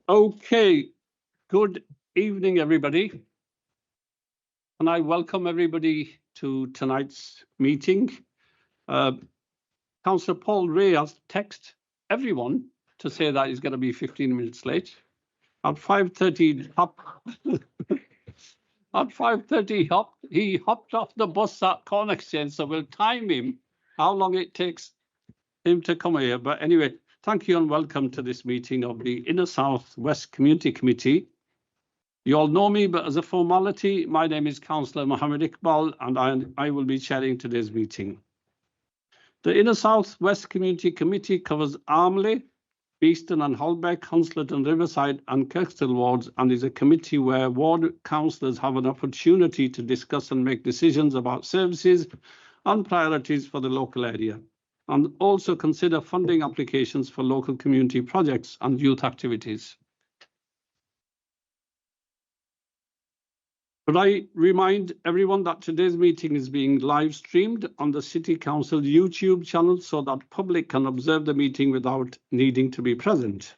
Okay, good evening, everybody. And I welcome everybody to tonight's meeting. Councillor Paul Ray has texted everyone to say that he's going to be 15 minutes late. At 5:30, at 5:30, he hopped off the bus at Corn Exchange, so we'll time him how long it takes him to come here. But anyway, thank you and welcome to this meeting of the Inner South West Community Committee. You all know me, but as a formality, my name is Councillor Mohammed Iqbal, and I will be chairing today's meeting. The Inner South West Community Committee covers Armley, Beeston and Holbeck, Hunslet and Riverside and Kirkstall wards, and is a committee where ward councillors have an opportunity to discuss and make decisions about services and priorities for the local area, and also consider funding applications for local community projects and youth activities. Could I remind everyone that today's meeting is being live streamed on the City Council YouTube channel so that public can observe the meeting without needing to be present.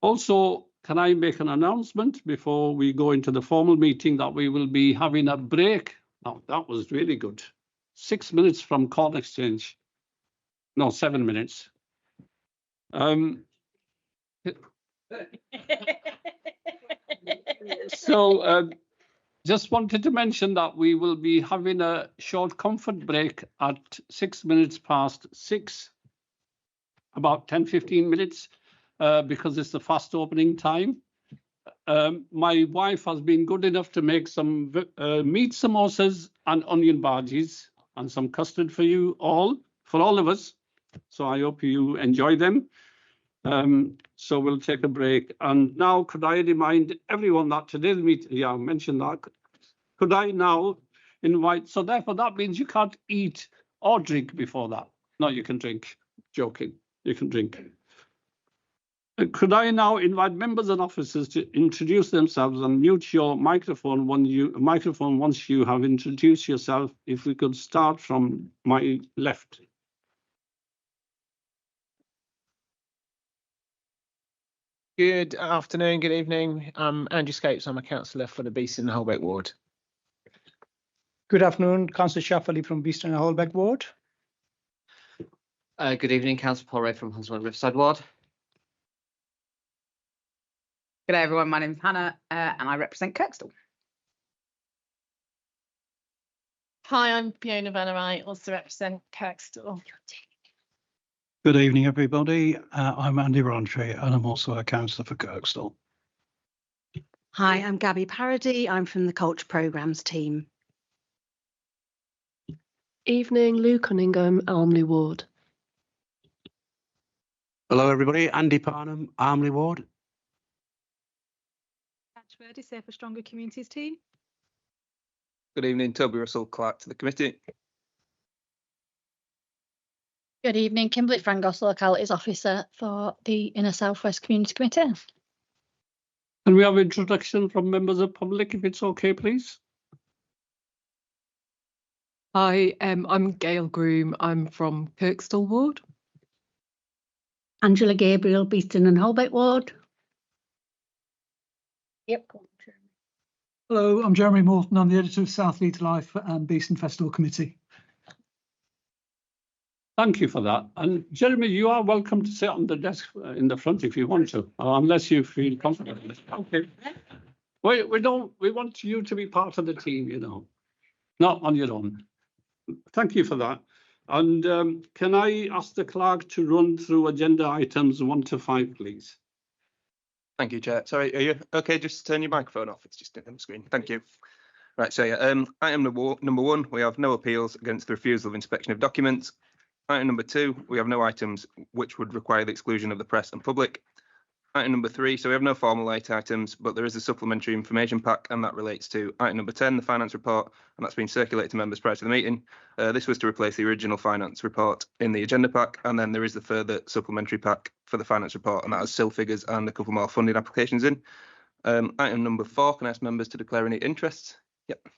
Also, can I make an announcement before we go into the formal meeting that we will be having a break? Oh, that was really good. 6 minutes from Corn Exchange. No, 7 minutes. So just wanted to mention that we will be having a short comfort break at 6 minutes past 6, about 10-15 minutes, because it's the fast opening time. My wife has been good enough to make some meat samosas and onion bhajis and some custard for you all, for all of us. So I hope you enjoy them. So we'll take a break. And now could I remind everyone that today's meeting, yeah, I mentioned that. Could I now invite, so therefore that means you can't eat or drink before that. No, you can drink. Joking, you can drink. Could I now invite members and officers to introduce themselves and mute your microphone once you have introduced yourself. If we could start from my left. Good afternoon, good evening. I'm Andrew Scapes. I'm a councillor for the Beeston and Holbeck ward. Good afternoon, Councillor Shaffley from Beeston and Holbeck ward. Good evening, Councillor Paul Ray from Hunslet and Riverside ward. Good day, everyone. My name is Hannah and I represent Kirkstall. Hi, I'm Fiona Van I also represent Kirkstall. Good evening, everybody. I'm Andy Roundtree and I'm also a councillor for Kirkstall. Hi, I'm Gabby Parody. I'm from the Culture Programmes team. Evening, Lou Cunningham, Armley ward. Hello, everybody. Andy Parnham, Armley ward. Catchwordy, Safer Stronger Communities team. Good evening, Toby Russell, Clerk to the committee. Good evening, Kimberly Frangos, Localities Officer for the Inner South West Community Committee. Can we have introduction from members of public, if it's okay, please? Hi, I'm Gail Groom. I'm from Kirkstall ward. Angela Gabriel, Beeston and Holbeck ward. Yep. Hello, I'm Jeremy Morton. I'm the editor of South Leeds Life and Beeston Festival Committee. Thank you for that. And Jeremy, you are welcome to sit on the desk in the front if you want to, unless you feel comfortable. Okay. We want you to be part of the team, you know, not on your own. Thank you for that. And can I ask the clerk to run through agenda items 1 to 5, please? Thank you, Chair. Sorry, are you okay just to turn your microphone off? It's just on the screen. Thank you. Right, so yeah, item number 1, we have no appeals against the refusal of inspection of documents. Item number 2, we have no items which would require the exclusion of the press and public. Item number 3, so we have no formal late items, but there is a supplementary information pack, and that relates to item number 10, the finance report, and that's been circulated to members prior to the meeting. This was to replace the original finance report in the agenda pack, and then there is the further supplementary pack for the finance report, and that has still figures and a couple more funding applications in. Item number 4, can I ask members to declare any interests? Yep.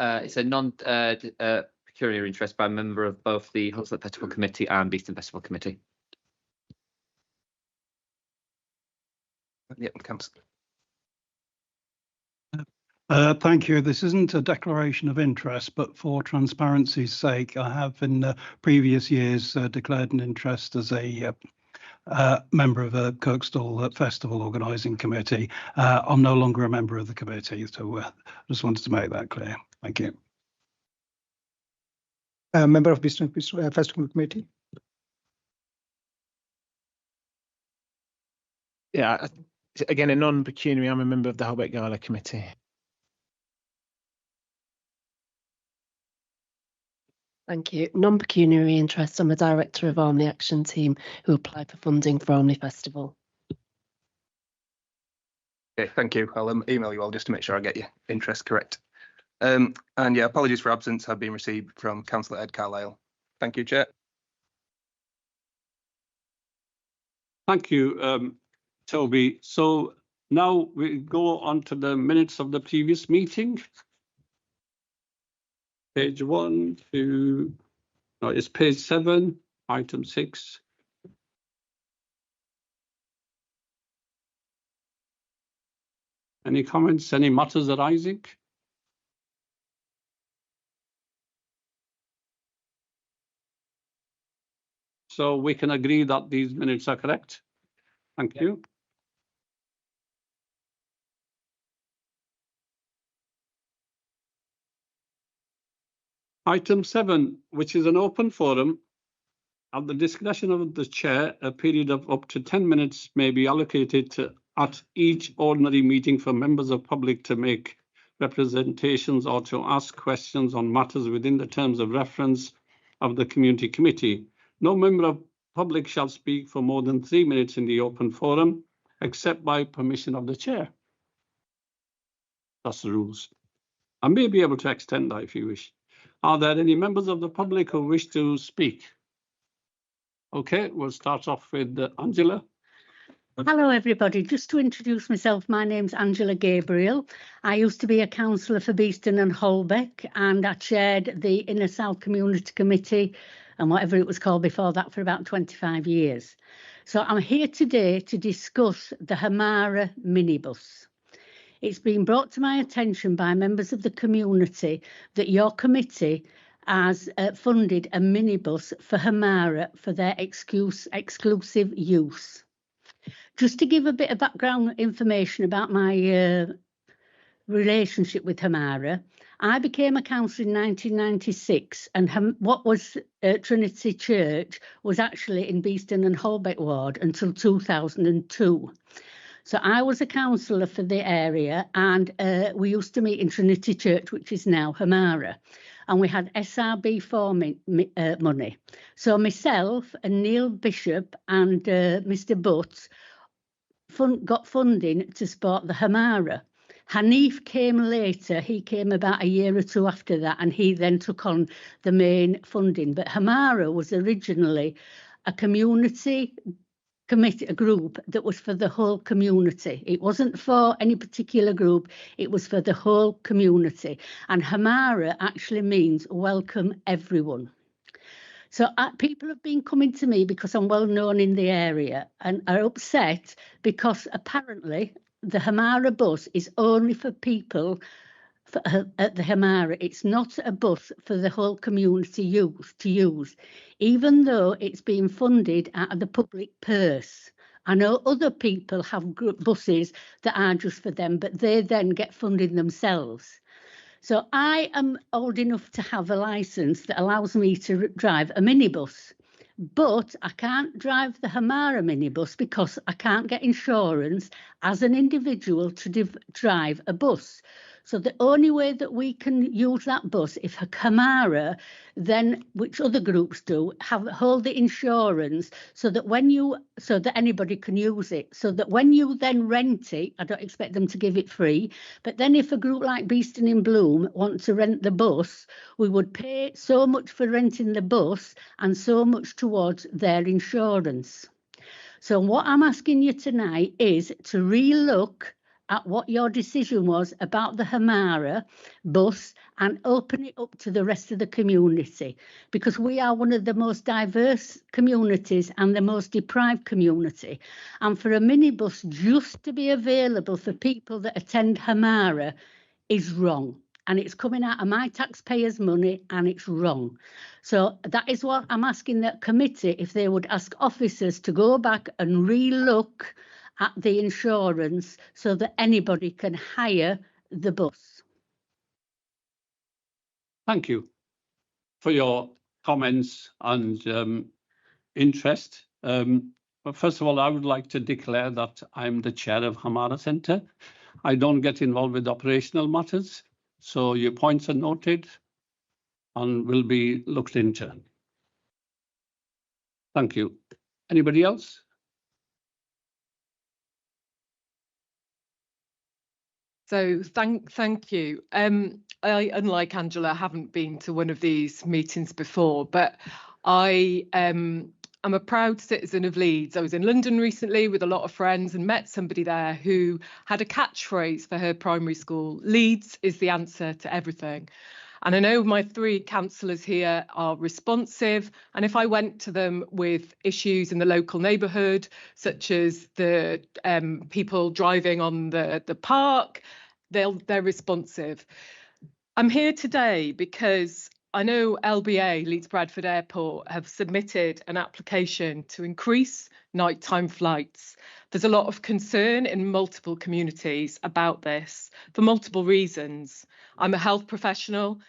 It's a non-peculiar interest by a member of both the Hunslet Festival Committee and Beeston Festival Committee. Yeah, Councillor. Thank you. This isn't a declaration of interest, but for transparency's sake, I have in previous years declared an interest as a member of a Kirkstall Festival organising committee. I'm no longer a member of the committee, so just wanted to make that clear. Thank you. Member of Beeston Festival Committee. Yeah, again, a non-pecuniary, I'm a member of the Holbeck Gala Committee. Thank you. Non-pecuniary interest. I'm a director of Armley Action Team who applied for funding for Armley Festival. Okay, thank you. I'll email you all just to make sure I get your interest correct. And yeah, apologies for absence have been received from Councillor Ed Carlisle. Thank you, Chair. Thank you, Toby. So now we go on to the minutes of the previous meeting. Page 1 to, no, it's page 7, item 6. Any comments, any matters arising? So we can agree that these minutes are correct. Thank you. Item 7, which is an open forum. At the discretion of the chair, a period of up to 10 minutes may be allocated at each ordinary meeting for members of public to make representations or to ask questions on matters within the terms of reference of the community committee. No member of public shall speak for more than 3 minutes in the open forum, except by permission of the chair. That's the rules. I may be able to extend that if you wish. Are there any members of the public who wish to speak? Okay, we'll start off with Angela. Hello, everybody. Just to introduce myself, my name's Angela Gabriel. I used to be a councillor for Beeston and Holbeck, and I chaired the Inner South Community Committee and whatever it was called before that for about 25 years. So I'm here today to discuss the Hamara minibus. It's been brought to my attention by members of the community that your committee has funded a minibus for Hamara for their exclusive use. Just to give a bit of background information about my relationship with Hamara, I became a councillor in 1996, and what was Trinity Church was actually in Beeston and Holbeck ward until 2002. So I was a councillor for the area, and we used to meet in Trinity Church, which is now Hamara, and we had SRB4 money. So myself and Neil Bishop and Mr. Butts got funding to support the Hamara. Hanif came later. He came about a year or two after that, and he then took on the main funding. But Hamara was originally a community committee, a group that was for the whole community. It wasn't for any particular group, it was for the whole community. And Hamara actually means welcome everyone. So people have been coming to me because I'm well known in the area and are upset because apparently the Hamara bus is only for people at the Hamara. It's not a bus for the whole community to use, even though it's being funded out of the public purse. I know other people have buses that are just for them, but they then get funding themselves. So I am old enough to have a licence that allows me to drive a minibus, but I can't drive the Hamara minibus because I can't get insurance as an individual to drive a bus. So the only way that we can use that bus, if a Hamara, then which other groups do, hold the insurance so that anybody can use it. So that when you then rent it, I don't expect them to give it free, but then if a group like Beeston in Bloom want to rent the bus, we would pay so much for renting the bus and so much towards their insurance. So what I'm asking you tonight is to relook at what your decision was about the Hamara bus and open it up to the rest of the community, because we are one of the most diverse communities and the most deprived community. And for a minibus just to be available for people that attend Hamara is wrong. And it's coming out of my taxpayers' money and it's wrong. So that is what I'm asking the committee, if they would ask officers to go back and re-look at the insurance so that anybody can hire the bus. Thank you for your comments and interest. But first of all, I would like to declare that I'm the chair of Hamara Centre. I don't get involved with operational matters, so your points are noted and will be looked into. Thank you. Anybody else? So thank you. I, unlike Angela, haven't been to one of these meetings before, but I'm a proud citizen of Leeds. I was in London recently with a lot of friends and met somebody there who had a catchphrase for her primary school: Leeds is the answer to everything. And I know my 3 councillors here are responsive. And if I went to them with issues in the local neighbourhood, such as the people driving on the park, they're responsive. I'm here today because I know LBA, Leeds Bradford Airport, have submitted an application to increase nighttime flights. There's a lot of concern in multiple communities about this for multiple reasons. I'm a health professional.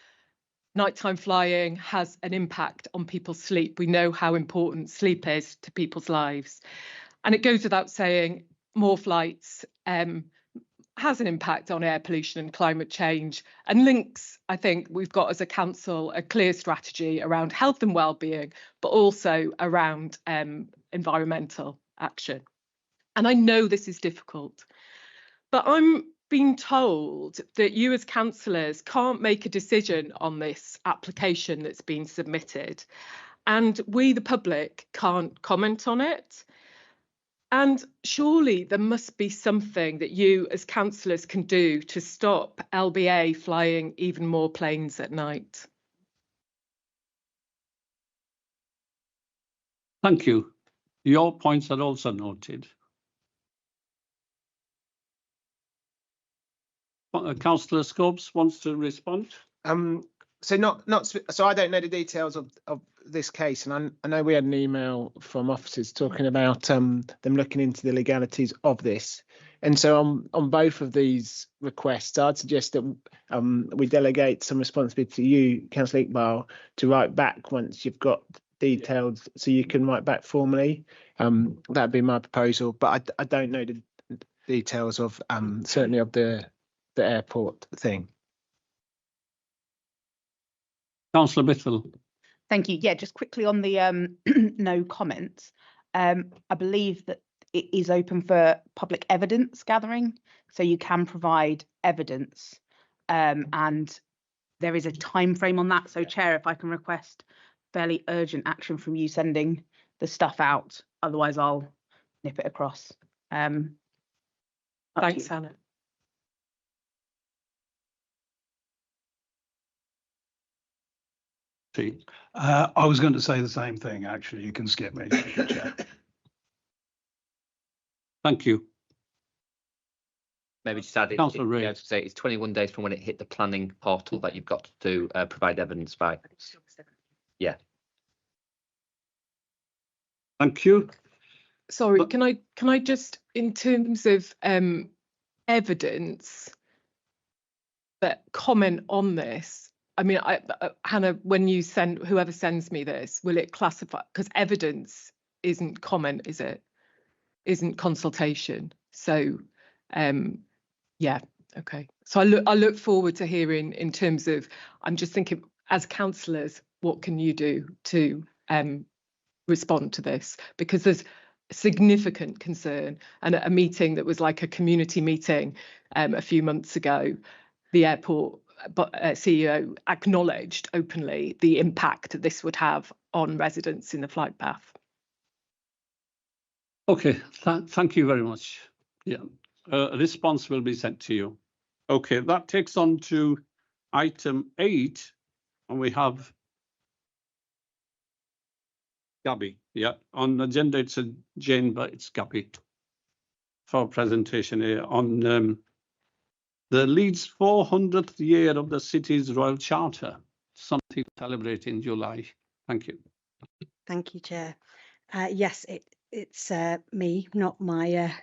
Nighttime flying has an impact on people's sleep. We know how important sleep is to people's lives. And it goes without saying, more flights has an impact on air pollution and climate change, and links, I think we've got as a council a clear strategy around health and well-being, but also around environmental action. And I know this is difficult, but I'm being told that you as councillors can't make a decision on this application that's been submitted, and we, the public, can't comment on it. And surely there must be something that you as councillors can do to stop LBA flying even more planes at night. Thank you. Your points are also noted. Councillor Scopes wants to respond. So I don't know the details of this case, and I know we had an email from officers talking about them looking into the legalities of this. And so on both of these requests, I'd suggest that we delegate some responsibility to you, Councillor Iqbal, to write back once you've got details, so you can write back formally. That'd be my proposal, but I don't know the details of certainly of the airport thing. Councillor Bithell. Thank you. Yeah, just quickly on the no comments. I believe that it is open for public evidence gathering, so you can provide evidence, and there is a time frame on that. So, Chair, if I can request fairly urgent action from you sending the stuff out, otherwise I'll nip it across. Thanks, Hannah. I was going to say the same thing, actually. You can skip me. Thank you. Maybe just add it. Councillor Ray. Yeah, to say it's 21 days from when it hit the planning portal that you've got to provide evidence by. Yeah. Thank you. Sorry, can I just, in terms of evidence, that comment on this? I mean, Hannah, when you send, whoever sends me this, will it classify? Because evidence isn't comment, is it? Isn't consultation. So, yeah, okay. So I look forward to hearing in terms of, I'm just thinking as councillors, what can you do to respond to this? Because there's significant concern, and at a meeting that was like a community meeting a few months ago, the airport CEO acknowledged openly the impact this would have on residents in the flight path. Okay, thank you very much. Yeah, a response will be sent to you. Okay, that takes on to item 8, and we have Gabby. Yeah, on the agenda it's a Jane, but it's Gabby for presentation here on the Leeds 400th year of the city's Royal Charter, something to celebrate in July. Thank you. Thank you, Chair. Yes, it's me, not my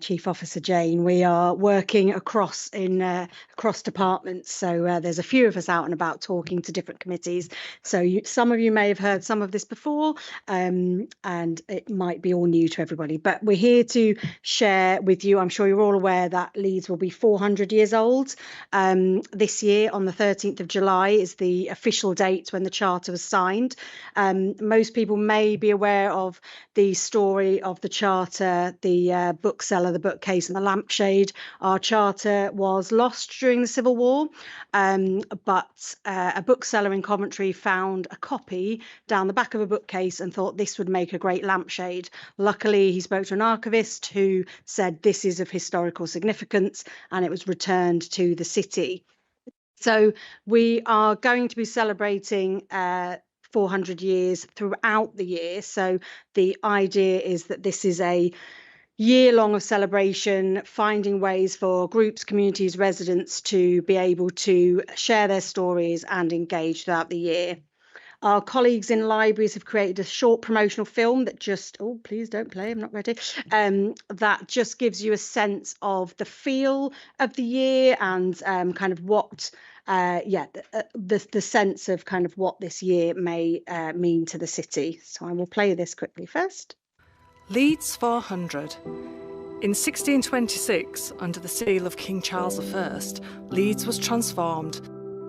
Chief Officer Jane. We are working across departments, so there's a few of us out and about talking to different committees. So some of you may have heard some of this before, and it might be all new to everybody. But we're here to share with you. I'm sure you're all aware that Leeds will be 400 years old this year. On the 13th of July is the official date when the charter was signed. Most people may be aware of the story of the charter, the bookseller, the bookcase and the lampshade. Our charter was lost during the Civil War, but a bookseller in Coventry found a copy down the back of a bookcase and thought this would make a great lampshade. Luckily, he spoke to an archivist who said this is of historical significance, and it was returned to the city. So we are going to be celebrating 400 years throughout the year. So the idea is that this is a year-long of celebration, finding ways for groups, communities, residents to be able to share their stories and engage throughout the year. Our colleagues in libraries have created a short promotional film that just, oh, please don't play, I'm not ready, that just gives you a sense of the feel of the year and kind of what, the sense of kind of what this year may mean to the city. So I will play this quickly first. Leeds 400. In 1626, under the seal of King Charles I, Leeds was transformed.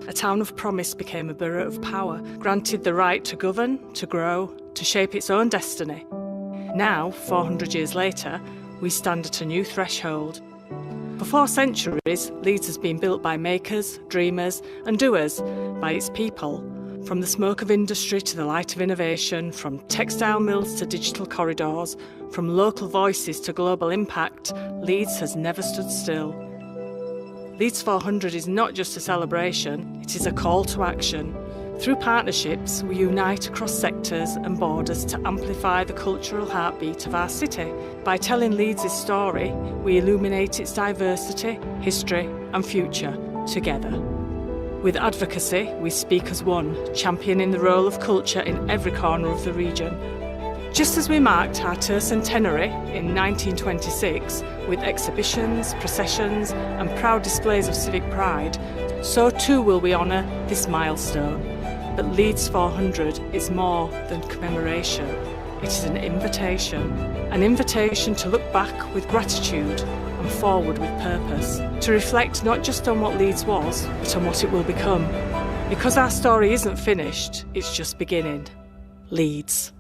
A town of promise became a borough of power, granted the right to govern, to grow, to shape its own destiny. Now, 400 years later, we stand at a new threshold. For 4 centuries, Leeds has been built by makers, dreamers and doers, by its people. From the smoke of industry to the light of innovation, from textile mills to digital corridors, from local voices to global impact, Leeds has never stood still. Leeds 400 is not just a celebration, it is a call to action. Through partnerships, we unite across sectors and borders to amplify the cultural heartbeat of our city. By telling Leeds' story, we illuminate its diversity, history and future together. With advocacy, we speak as one, championing the role of culture in every corner of the region. Just as we marked our tercentenary in 1926 with exhibitions, processions and proud displays of civic pride, so too will we honour this milestone. But Leeds 400 is more than commemoration. It is an invitation to look back with gratitude and forward with purpose, to reflect not just on what Leeds was, but on what it will become. Because our story isn't finished, it's just beginning. Leeds.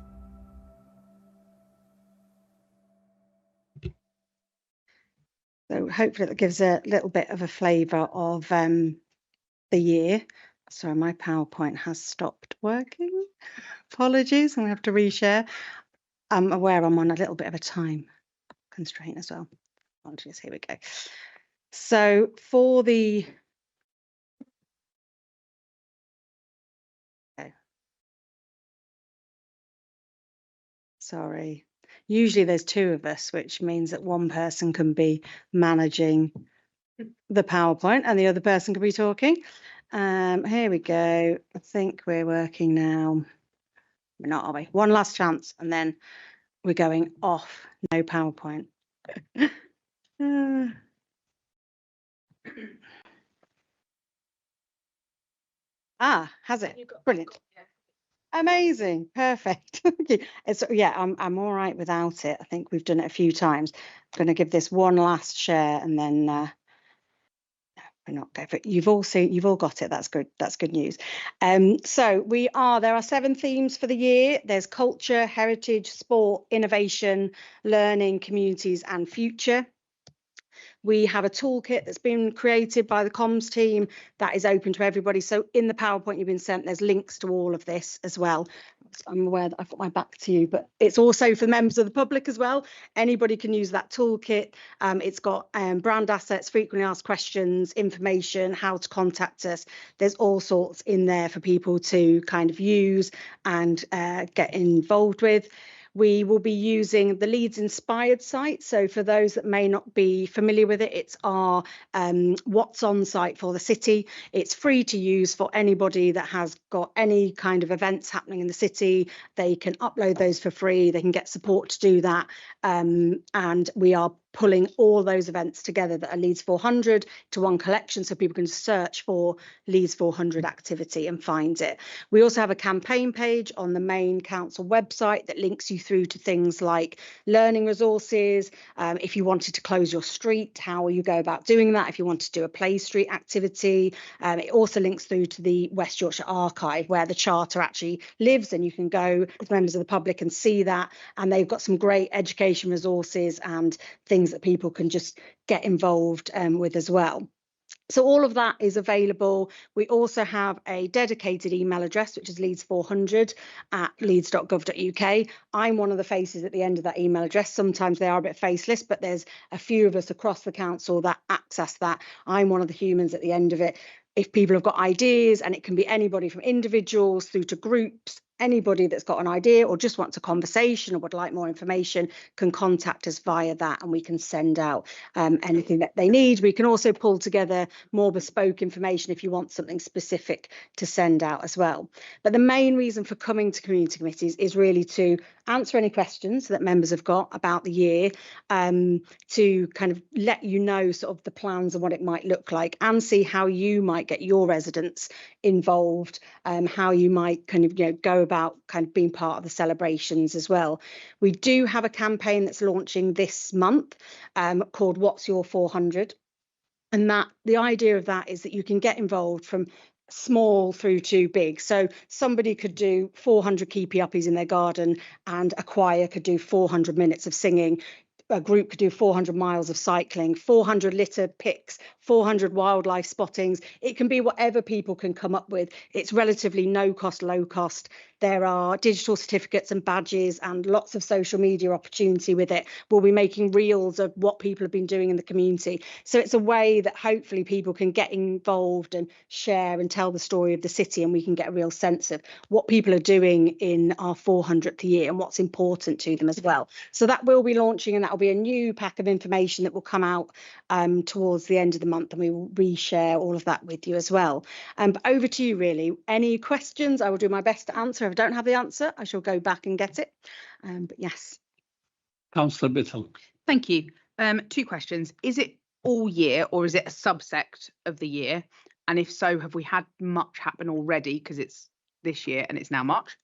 So hopefully that gives a little bit of a flavour of the year. Sorry, my PowerPoint has stopped working. Apologies, I'm going to have to reshare. I'm aware I'm on a little bit of a time constraint as well. Apologies, here we go. So for the... Sorry. Usually there's 2 of us, which means that one person can be managing the PowerPoint and the other person can be talking. Here we go. I think we're working now. We're not, are we? One last chance and then we're going off. No PowerPoint. Has it? Brilliant. Amazing, perfect. It's, yeah, I'm all right without it. I think we've done it a few times. I'm going to give this one last share and then we're not going for it. You've all got it. That's good. That's good news. So there are 7 themes for the year. There's culture, heritage, sport, innovation, learning, communities and future. We have a toolkit that's been created by the comms team that is open to everybody. So in the PowerPoint you've been sent, there's links to all of this as well. I'm aware that I've got my back to you, but it's also for members of the public as well. Anybody can use that toolkit. It's got brand assets, frequently asked questions, information, how to contact us. There's all sorts in there for people to kind of use and get involved with. We will be using the Leeds Inspired site. So for those that may not be familiar with it, it's our what's on site for the city. It's free to use for anybody that has got any kind of events happening in the city. They can upload those for free. They can get support to do that. And we are pulling all those events together that are Leeds 400 to one collection, so people can search for Leeds 400 activity and find it. We also have a campaign page on the main council website that links you through to things like learning resources. If you wanted to close your street, how will you go about doing that? If you want to do a play street activity, it also links through to the West Yorkshire Archive where the charter actually lives, and you can go as members of the public and see that. And they've got some great education resources and things that people can just get involved with as well. So all of that is available. We also have a dedicated email address, which is leeds400@leeds.gov.uk. I'm one of the faces at the end of that email address. Sometimes they are a bit faceless, but there's a few of us across the council that access that. I'm one of the humans at the end of it. If people have got ideas, and it can be anybody from individuals through to groups, anybody that's got an idea or just wants a conversation or would like more information can contact us via that, and we can send out anything that they need. We can also pull together more bespoke information if you want something specific to send out as well. But the main reason for coming to community committees is really to answer any questions that members have got about the year, to kind of let you know sort of the plans and what it might look like, and see how you might get your residents involved, how you might kind of go about kind of being part of the celebrations as well. We do have a campaign that's launching this month called What's Your 400? And that the idea of that is that you can get involved from small through to big. So somebody could do 400 keepy uppies in their garden, and a choir could do 400 minutes of singing. A group could do 400 miles of cycling, 400 litter picks, 400 wildlife spottings. It can be whatever people can come up with. It's relatively no cost, low cost. There are digital certificates and badges and lots of social media opportunity with it. We'll be making reels of what people have been doing in the community. So it's a way that hopefully people can get involved and share and tell the story of the city, and we can get a real sense of what people are doing in our 400th year and what's important to them as well. So that will be launching, and that will be a new pack of information that will come out towards the end of the month, and we will reshare all of that with you as well. But over to you, really. Any questions? I will do my best to answer. If I don't have the answer, I shall go back and get it. But yes. Councillor Biddle. Thank you. 2 questions. Is it all year, or is it a subsect of the year? And if so, have we had much happen already, because it's this year and it's now March?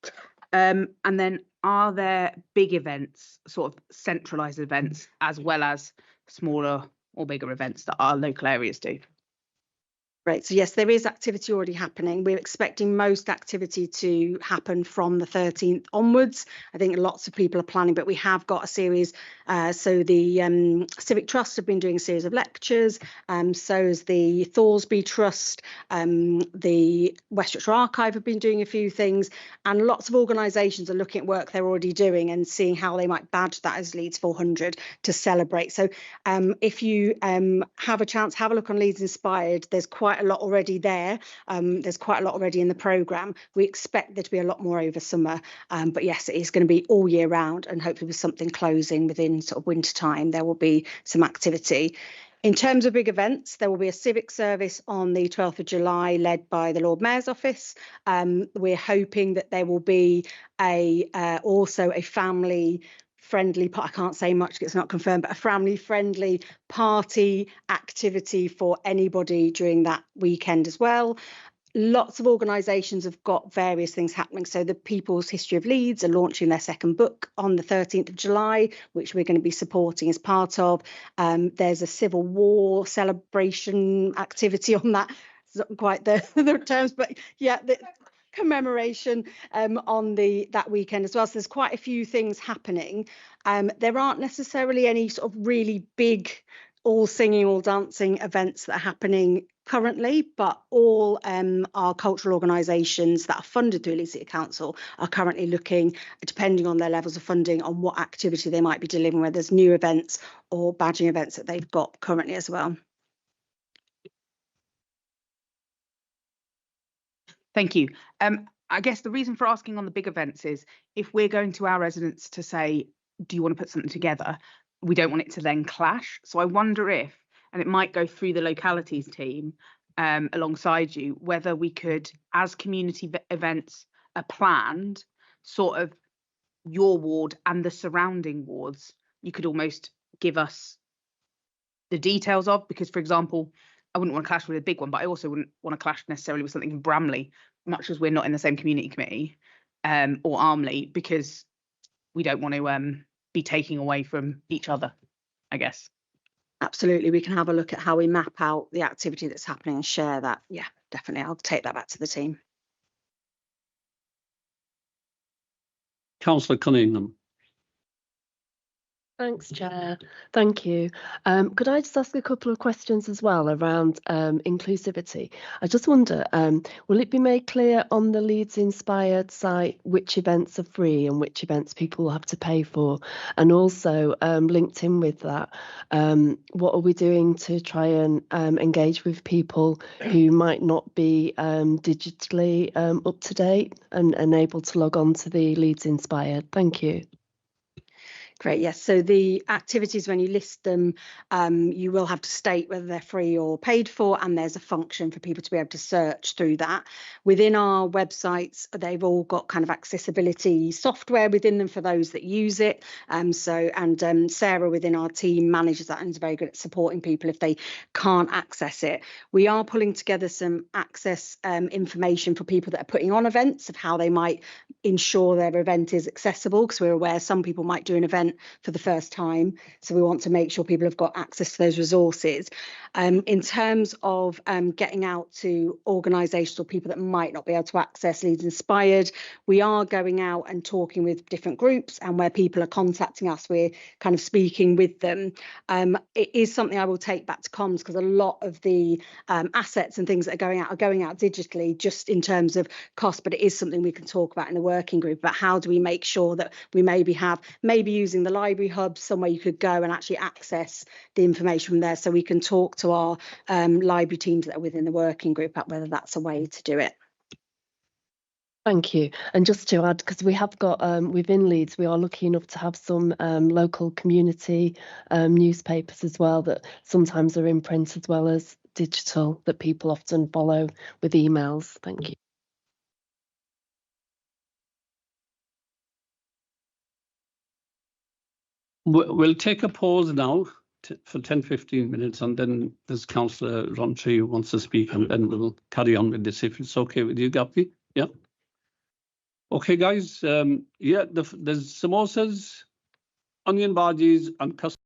And then are there big events, sort of centralised events, as well as smaller or bigger events that our local areas do? Right, so yes, there is activity already happening. We're expecting most activity to happen from the 13th onwards. I think lots of people are planning, but we have got a series. So the Civic Trust have been doing a series of lectures. So has the Thoresby Trust. The West Yorkshire Archive have been doing a few things. And lots of organisations are looking at work they're already doing and seeing how they might badge that as Leeds 400 to celebrate. So if you have a chance, have a look on Leeds Inspired. There's quite a lot already there. There's quite a lot already in the programme. We expect there to be a lot more over summer. But yes, it is going to be all year round, and hopefully with something closing within sort of winter time, there will be some activity. In terms of big events, there will be a civic service on the 12th of July led by the Lord Mayor's office. We're hoping that there will be also a family friendly, I can't say much because it's not confirmed, but a family friendly party activity for anybody during that weekend as well. Lots of organisations have got various things happening. So the People's History of Leeds are launching their second book on the 13th of July, which we're going to be supporting as part of. There's a Civil War celebration activity on that. It's not quite the terms, but yeah, the commemoration on that weekend as well. So there's quite a few things happening. There aren't necessarily any sort of really big all singing, all dancing events that are happening currently, but all our cultural organisations that are funded through Leeds City Council are currently looking, depending on their levels of funding, on what activity they might be delivering, whether there's new events or badging events that they've got currently as well. Thank you. I guess the reason for asking on the big events is if we're going to our residents to say, do you want to put something together? We don't want it to then clash. So I wonder if, and it might go through the localities team alongside you, whether we could, as community events are planned, sort of your ward and the surrounding wards, you could almost give us the details of, because for example, I wouldn't want to clash with a big one, but I also wouldn't want to clash necessarily with something in Bramley, much as we're not in the same community committee or Armley, because we don't want to be taking away from each other, I guess. Absolutely, we can have a look at how we map out the activity that's happening and share that. Yeah, definitely. I'll take that back to the team. Councillor Cunningham. Thanks, Chair. Thank you. Could I just ask a couple of questions as well around inclusivity? I just wonder, will it be made clear on the Leeds Inspired site which events are free and which events people will have to pay for? And also, linked in with that, what are we doing to try and engage with people who might not be digitally up to date and able to log on to the Leeds Inspired? Thank you. Great, yes. So the activities, when you list them, you will have to state whether they're free or paid for, and there's a function for people to be able to search through that. Within our websites, they've all got kind of accessibility software within them for those that use it. Sarah within our team manages that and is very good at supporting people if they can't access it. We are pulling together some access information for people that are putting on events of how they might ensure their event is accessible, because we're aware some people might do an event for the first time, so we want to make sure people have got access to those resources. In terms of getting out to organisations or people that might not be able to access Leeds Inspired, we are going out and talking with different groups, and where people are contacting us, we're kind of speaking with them. It is something I will take back to comms, because a lot of the assets and things that are going out digitally, just in terms of cost, but it is something we can talk about in the working group about how do we make sure that we maybe using the library hub somewhere you could go and actually access the information from there, so we can talk to our library teams that are within the working group about whether that's a way to do it. Thank you. And just to add, because we have got within Leeds, we are lucky enough to have some local community newspapers as well that sometimes are in print as well as digital that people often follow with emails. Thank you. We'll take a pause now for 10-15 minutes, and then there's Councillor Ronchy who wants to speak, and then we'll carry on with this if it's okay with you, Gappy. Yeah. Okay, guys. Yeah, there's samosas, onion bhajis, and custard.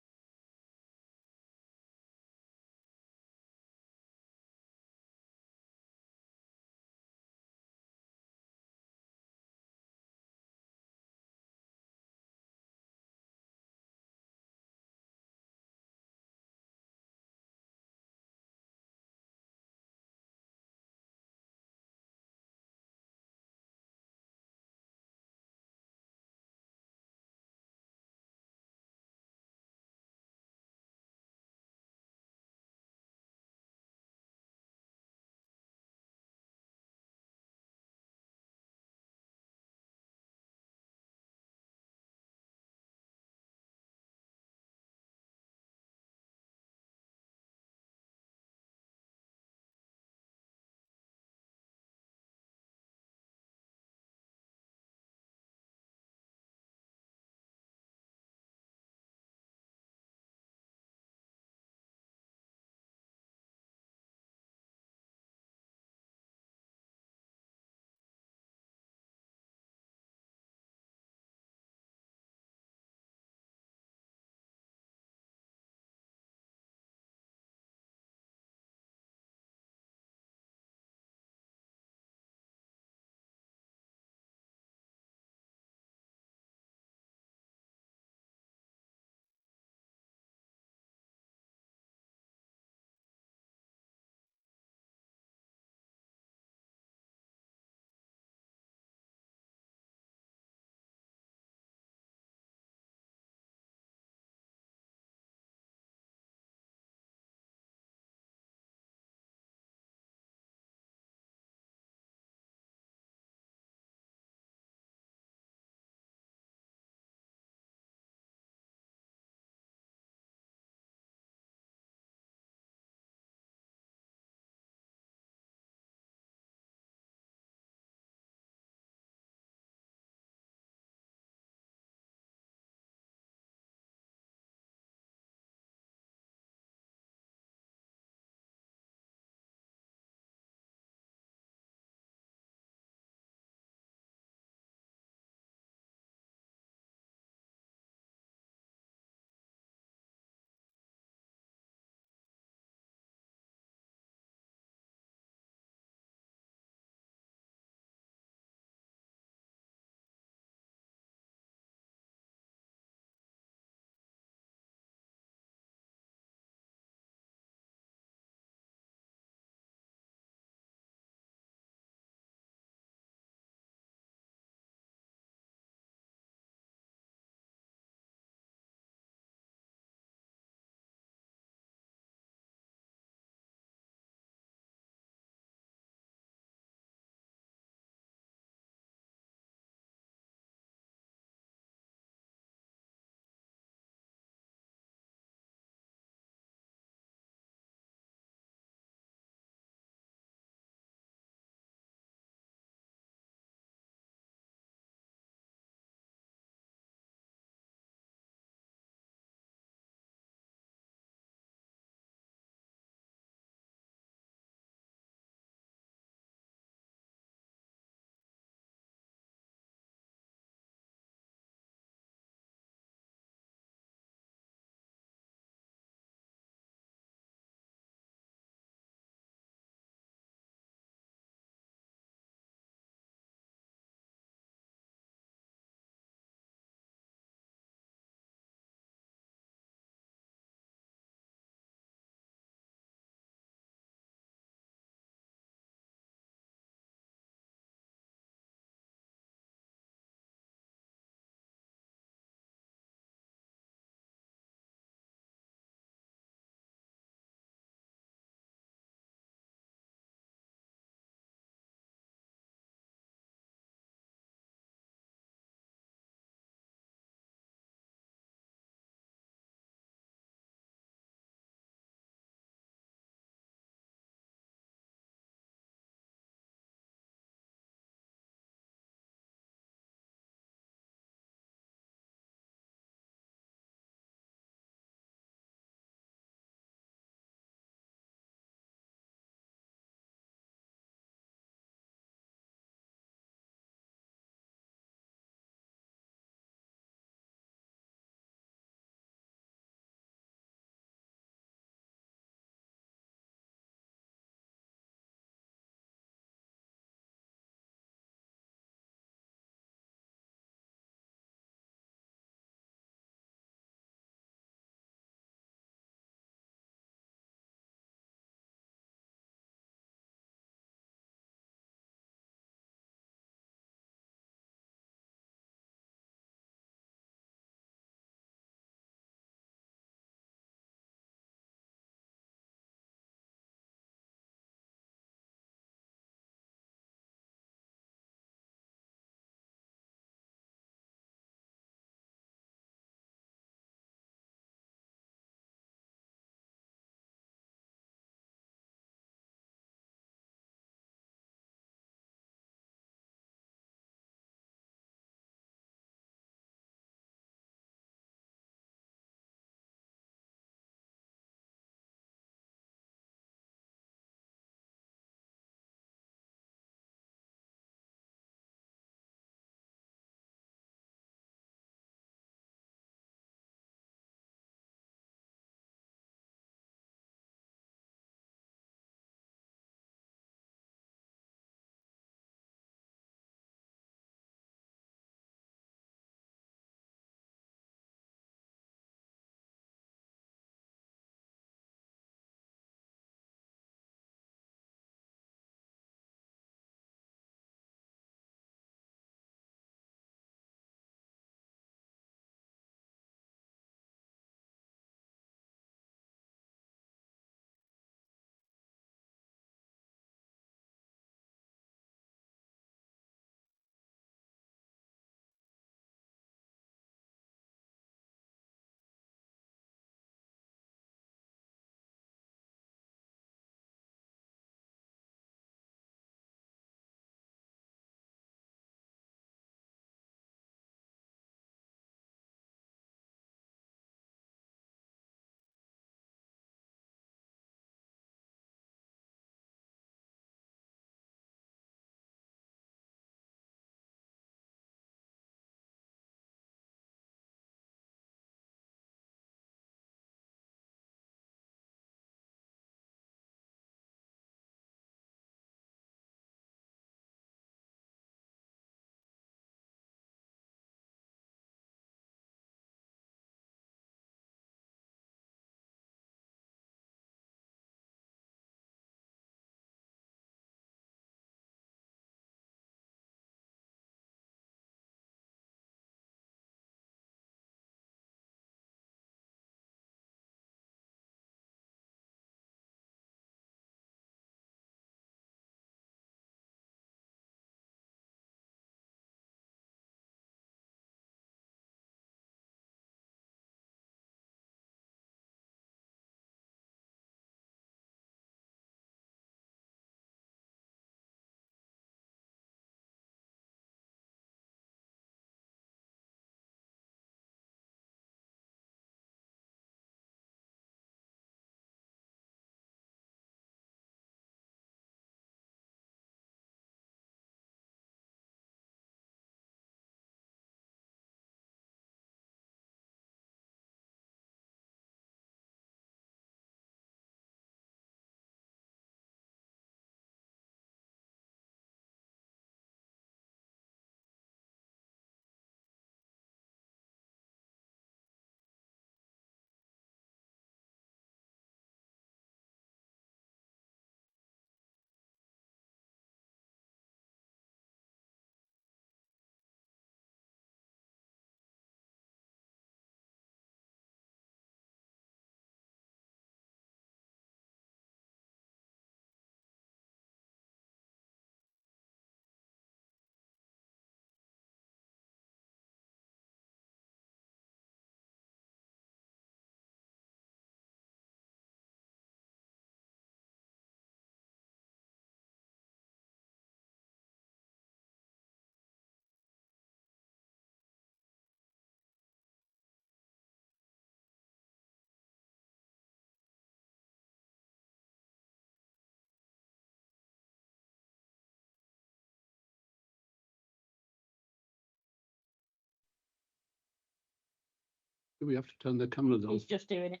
Do we have to turn the cameras on? He's just doing it.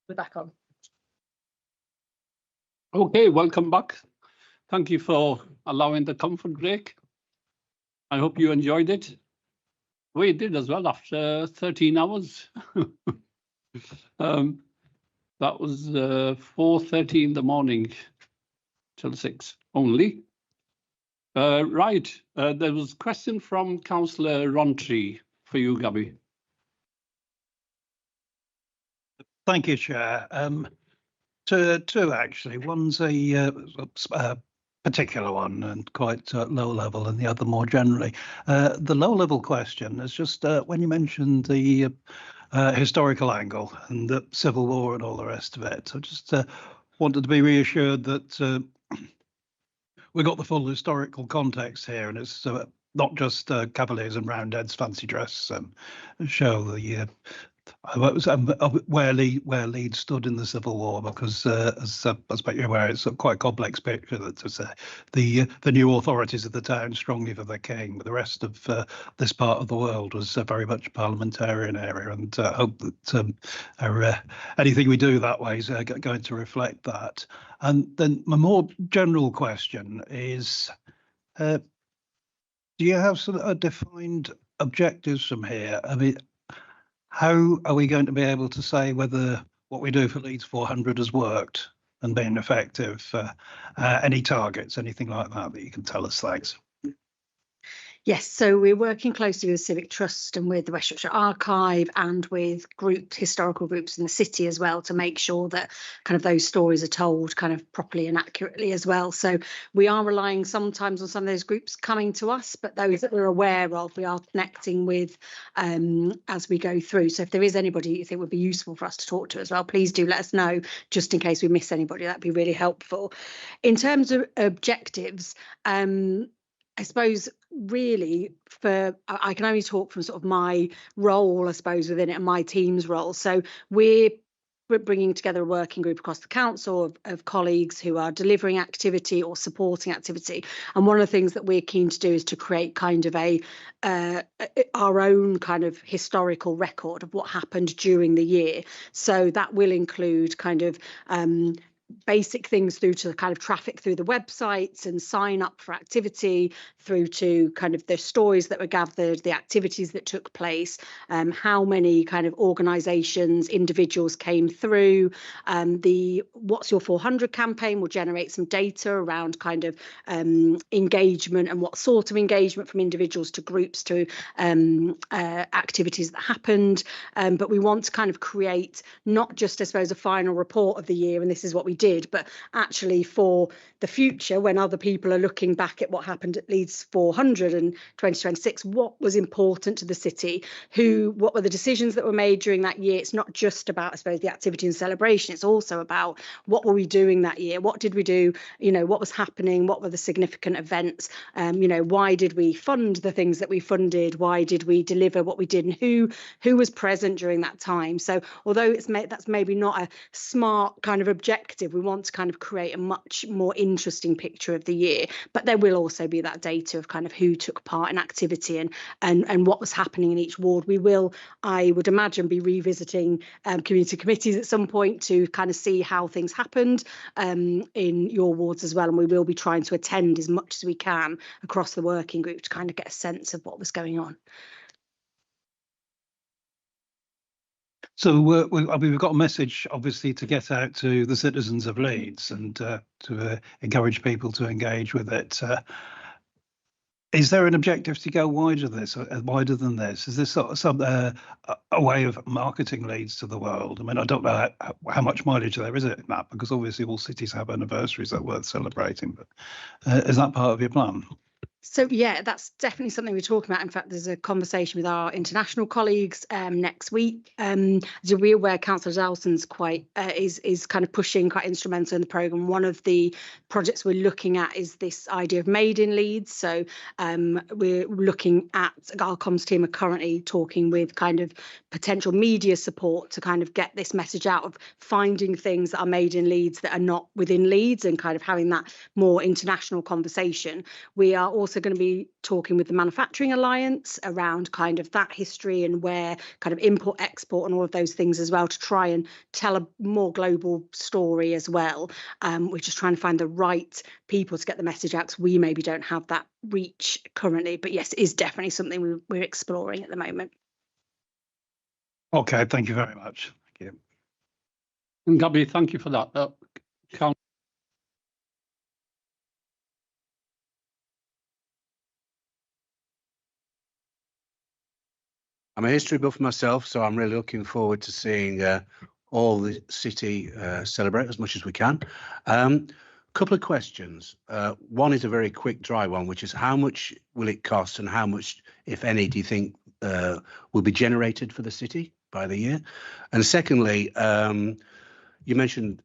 We're back on. Okay, welcome back. Thank you for allowing the comfort break. I hope you enjoyed it. We did as well after 13 hours. That was 4:30 in the morning till 6 only. Right, there was a question from Councillor Rontry for you, Gabby. Thank you, Chair. Two actually. One's a particular one and quite low level, and the other more generally. The low level question is just when you mentioned the historical angle and the Civil War and all the rest of it. I just wanted to be reassured that we got the full historical context here, and it's not just Cavaliers and Roundheads fancy dress show the where Leeds stood in the Civil War, because as I expect you're aware, it's a quite complex picture. That to say the new authorities of the town strongly for the king, but the rest of this part of the world was very much a parliamentarian area, and hope that anything we do that way is going to reflect that. And then my more general question is, do you have sort of defined objectives from here? I mean, how are we going to be able to say whether what we do for Leeds 400 has worked and been effective? Any targets, anything like that you can tell us? Thanks. Yes, so we're working closely with Civic Trust and with the West Yorkshire Archive and with historical groups in the city as well, to make sure that kind of those stories are told kind of properly and accurately as well. So we are relying sometimes on some of those groups coming to us, but those that we're aware of, we are connecting with as we go through. So if there is anybody you think would be useful for us to talk to as well, please do let us know, just in case we miss anybody. That'd be really helpful. In terms of objectives, I suppose really I can only talk from sort of my role, I suppose, within it, and my team's role. So we're bringing together a working group across the council of colleagues who are delivering activity or supporting activity. And one of the things that we're keen to do is to create kind of our own kind of historical record of what happened during the year. So that will include kind of basic things through to kind of traffic through the websites and sign up for activity, through to kind of the stories that were gathered, the activities that took place, how many kind of organisations, individuals came through. The What's Your 400 campaign will generate some data around kind of engagement and what sort of engagement from individuals to groups to activities that happened. But we want to kind of create not just, I suppose, a final report of the year and this is what we did, but actually for the future, when other people are looking back at what happened at Leeds 400 in 2026, what was important to the city, what were the decisions that were made during that year. It's not just about, I suppose, the activity and celebration. It's also about what were we doing that year? What did we do? You know, what was happening? What were the significant events? You know, why did we fund the things that we funded? Why did we deliver what we did? And who was present during that time? So although that's maybe not a smart kind of objective, we want to kind of create a much more interesting picture of the year, but there will also be that data of kind of who took part in activity and what was happening in each ward. We will, I would imagine, be revisiting community committees at some point to kind of see how things happened in your wards as well, and we will be trying to attend as much as we can across the working group to kind of get a sense of what was going on. So we've got a message, obviously, to get out to the citizens of Leeds and to encourage people to engage with it. Is there an objective to go wider than this? Is this sort of a way of marketing Leeds to the world? I mean, I don't know how much mileage there is in that, because obviously all cities have anniversaries that are worth celebrating. But is that part of your plan? So yeah, that's definitely something we're talking about. In fact, there's a conversation with our international colleagues next week. As you're aware, Councillor Delson's is kind of pushing, quite instrumental in the programme. One of the projects we're looking at is this idea of Made in Leeds. So we're looking at, our comms team are currently talking with kind of potential media support to kind of get this message out of finding things that are made in Leeds that are not within Leeds, and kind of having that more international conversation. We are also also going to be talking with the Manufacturing Alliance around kind of that history and where kind of import, export and all of those things as well, to try and tell a more global story as well. We're just trying to find the right people to get the message out, because we maybe don't have that reach currently. But yes, it is definitely something we're exploring at the moment. Okay, thank you very much. Thank you. And Gabby, thank you for that. I'm a history buff myself, so I'm really looking forward to seeing all the city celebrate as much as we can. Couple of questions. One is a very quick, dry one, which is how much will it cost and how much, if any, do you think will be generated for the city by the year? And secondly, you mentioned,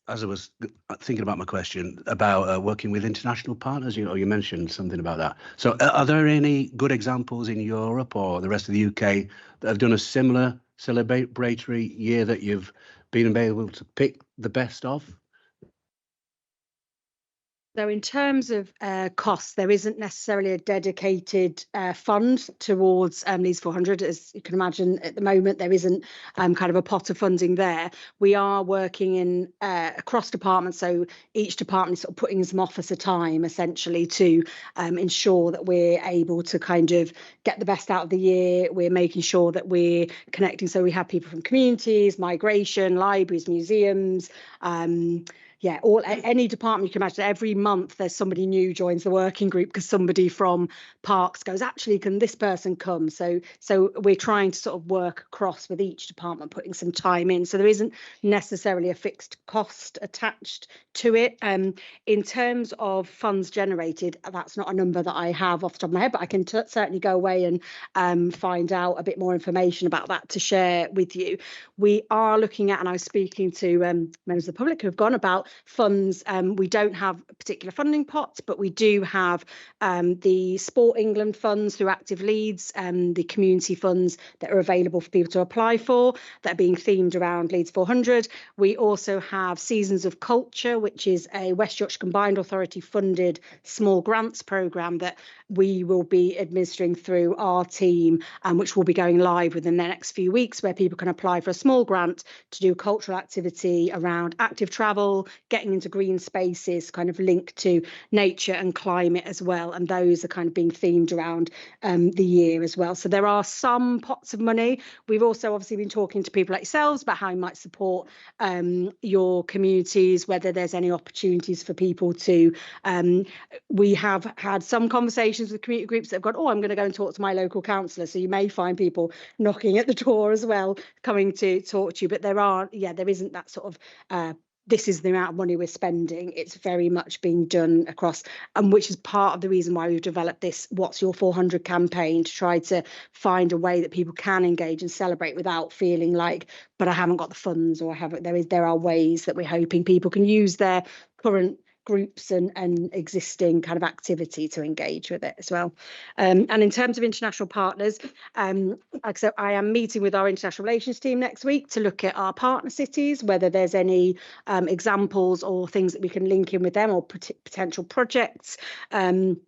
as I was thinking about my question, about working with international partners, you mentioned something about that. So are there any good examples in Europe or the rest of the UK that have done a similar celebratory year that you've been able to pick the best of? So in terms of costs, there isn't necessarily a dedicated fund towards Leeds 400. As you can imagine, at the moment, there isn't kind of a pot of funding there. We are working in across departments, so each department is sort of putting some officer time, essentially, to ensure that we're able to kind of get the best out of the year. We're making sure that we're connecting. So we have people from communities, migration, libraries, museums, yeah, any department you can imagine. Every month there's somebody new joins the working group because somebody from Parks goes, actually, can this person come? So we're trying to sort of work across with each department, putting some time in. So there isn't necessarily a fixed cost attached to it. In terms of funds generated, that's not a number that I have off the top of my head, but I can certainly go away and find out a bit more information about that to share with you. We are looking at, and I was speaking to members of the public who have gone about funds. We don't have particular funding pots, but we do have the Sport England funds through Active Leeds, the community funds that are available for people to apply for, that are being themed around Leeds 400. We also have Seasons of Culture, which is a West Yorkshire Combined Authority funded small grants programme that we will be administering through our team, which will be going live within the next few weeks, where people can apply for a small grant to do cultural activity around active travel, getting into green spaces, kind of linked to nature and climate as well. And those are kind of being themed around the year as well. So there are some pots of money. We've also obviously been talking to people like yourselves about how you might support your communities, whether there's any opportunities for people to, we have had some conversations with community groups that have gone, oh, I'm going to go and talk to my local councillor. So you may find people knocking at the door as well, coming to talk to you. But there isn't that sort of this is the amount of money we're spending. It's very much being done across, and which is part of the reason why we've developed this What's Your 400 campaign, to try to find a way that people can engage and celebrate without feeling like, but I haven't got the funds, or I haven't. There are ways that we're hoping people can use their current groups and existing kind of activity to engage with it as well. And in terms of international partners, like I said, I am meeting with our international relations team next week to look at our partner cities, whether there's any examples or things that we can link in with them, or potential projects. And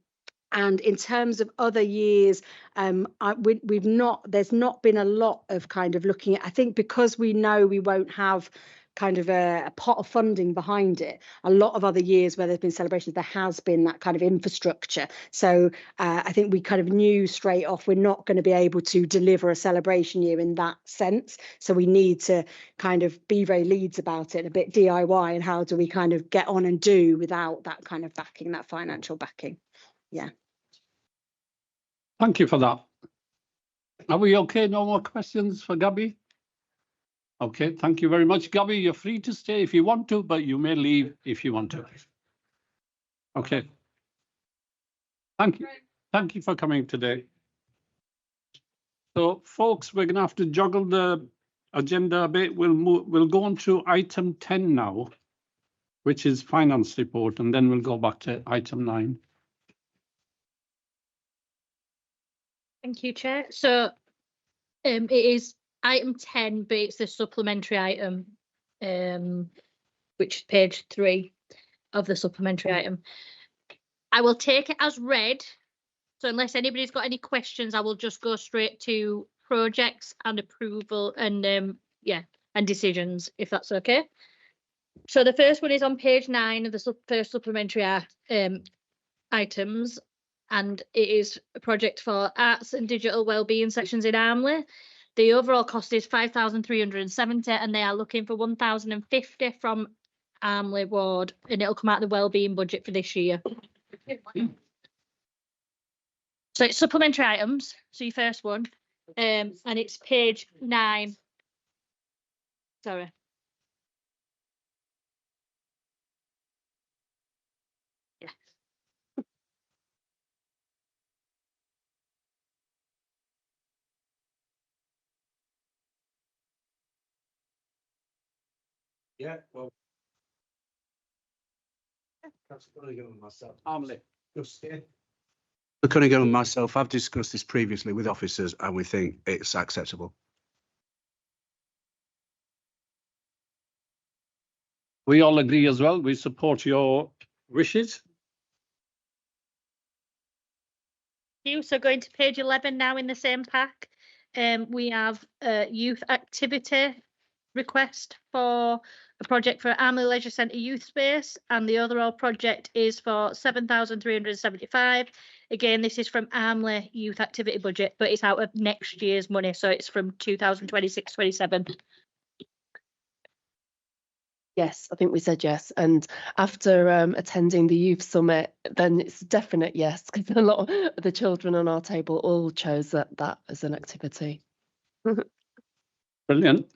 in terms of other years, there's not been a lot of kind of looking at, I think, because we know we won't have kind of a pot of funding behind it. A lot of other years where there's been celebrations, there has been that kind of infrastructure. So I think we kind of knew straight off we're not going to be able to deliver a celebration year in that sense. So we need to kind of be very Leeds about it, a bit DIY, and how do we kind of get on and do without that kind of backing, that financial backing. Yeah. Thank you for that. Are we okay? No more questions for Gabby? Okay, thank you very much. Gabby, you're free to stay if you want to, but you may leave if you want to. Okay. Thank you. Thank you for coming today. So, folks, we're going to have to juggle the agenda a bit. We'll go on to item 10 now, which is finance report, and then we'll go back to item 9. Thank you, Chair. So it is item 10, but it's the supplementary item, which is page 3 of the supplementary item. I will take it as read. So unless anybody's got any questions, I will just go straight to projects and approval and and decisions, if that's okay. So the first one is on page 9 of the first supplementary items, and it is a project for arts and digital wellbeing sessions in Armley. The overall cost is 5,370, and they are looking for 1,050 from Armley ward, and it'll come out of the wellbeing budget for this year. So it's supplementary items. So your first one, and it's page 9. Sorry. Yeah. Yeah, well. That's myself. Armley. The Cunningham and myself, I've discussed this previously with officers and we think it's acceptable. We all agree as well. We support your wishes. So going to page 11 now in the same pack, we have a youth activity request for a project for Armley Leisure Centre Youth Space, and the overall project is for 7,375. Again, this is from Armley Youth Activity Budget, but it's out of next year's money, so it's from 2026-27. Yes, I think we said yes. And after attending the youth summit, then it's a definite yes, because a lot of the children on our table all chose that as an activity. Brilliant.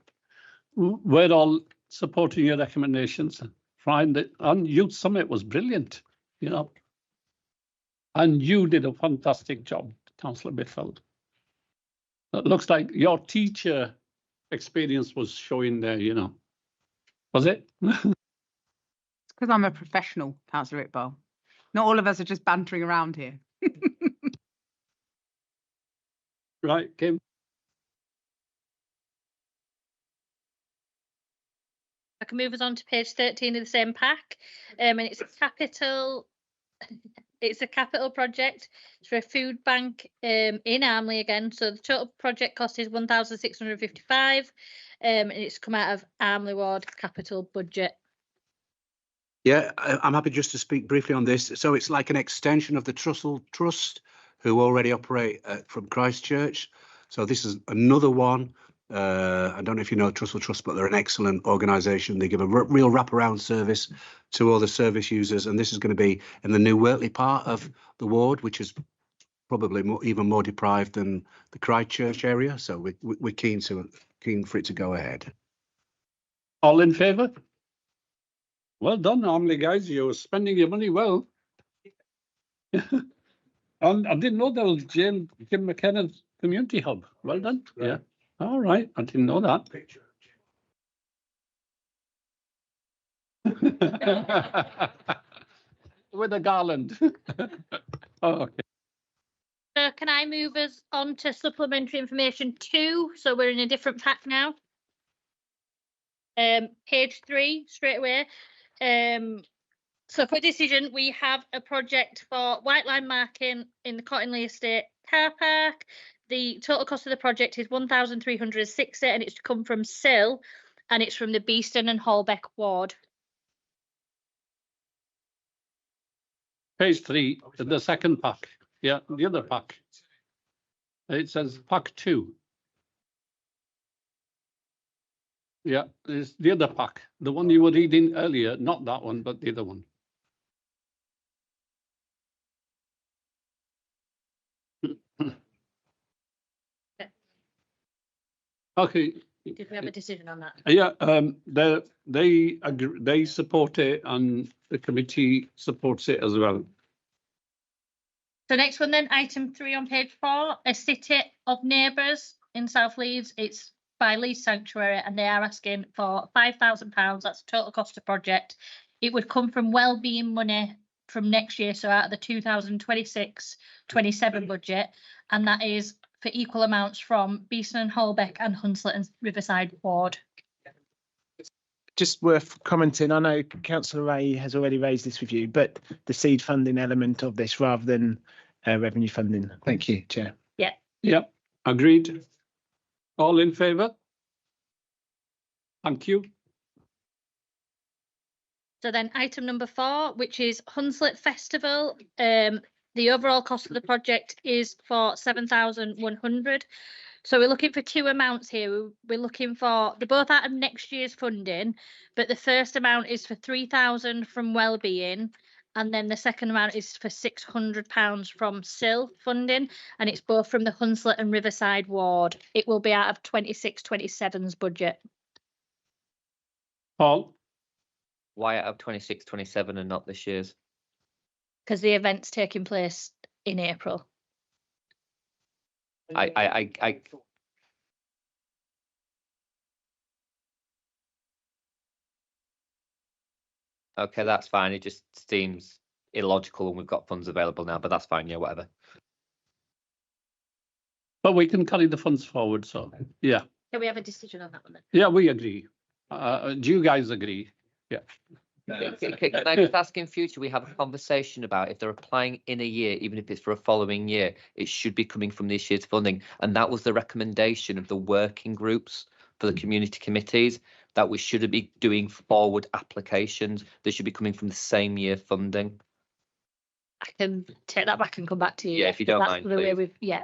We're all supporting your recommendations. Find that and youth summit was brilliant, you know. And you did a fantastic job, Councillor Bitfeld. It looks like your teacher experience was showing there, you know. Was it? It's because I'm a professional, Councillor Iqbal. Not all of us are just bantering around here. Right, Kim. I can move us on to page 13 of the same pack, and it's a capital. It's a capital project. It's for a food bank in Armley again. So the total project cost is 1,655, and it's come out of Armley ward capital budget. Yeah, I'm happy just to speak briefly on this. So it's like an extension of the Trussell Trust, who already operate from Christchurch. So this is another one. I don't know if you know Trussell Trust, but they're an excellent organisation. They give a real wraparound service to all the service users, and this is going to be in the New Wortley part of the ward, which is probably even more deprived than the Christchurch area. So we're keen for it to go ahead. All in favour? Well done, Armley guys. You're spending your money well. And I didn't know there was Jim McKenna's community hub. Well done. Right. Yeah. All right. I didn't know that. With a garland. Oh, okay. So can I move us on to supplementary information 2? So we're in a different pack now. Page 3 straight away. So for decision, we have a project for white line marking in the Cottingley Estate car park. The total cost of the project is 1,360, and it's to come from SIL, and it's from the Beeston and Holbeck ward. Page 3, the second pack. Yeah, the other pack. It says pack 2. Yeah, it's the other pack. The one you were reading earlier, not that one, but the other one. Okay. Did we have a decision on that? Yeah, they agree, they support it, and the committee supports it as well. So next one then, item 3 on page 4, a city of neighbours in South Leeds. It's by Leeds Sanctuary, and they are asking for £5,000. That's the total cost of project. It would come from wellbeing money from next year, so out of the 2026-27 budget, and that is for equal amounts from Beeston and Holbeck and Hunslet and Riverside ward. just worth commenting. I know Councillor Ray has already raised this with you, but the seed funding element of this rather than revenue funding. Thank you, Chair. Yeah. Yep, agreed. All in favour? Thank you. So then item number 4, which is Hunslet Festival. The overall cost of the project is for 7,100. So we're looking for 2 amounts here. We're looking for, they're both out of next year's funding, but the first amount is for 3,000 from Wellbeing, and then the second amount is for £600 from SIL funding, and it's both from the Hunslet and Riverside ward. It will be out of 26-27's budget. Paul? Why out of 26-27 and not this year's? Because the event's taking place in April. Okay, that's fine. It just seems illogical when we've got funds available now, but that's fine. Yeah, whatever. But we can carry the funds forward, so, yeah. Can we have a decision on that one then? Yeah, we agree. Do you guys agree? Yeah. Can I just ask in future, we have a conversation about if they're applying in a year, even if it's for a following year, it should be coming from this year's funding. And that was the recommendation of the working groups for the community committees, that we shouldn't be doing forward applications. They should be coming from the same year funding. I can take that back and come back to you. Yeah, if you don't that's mind, the way please. we've, yeah.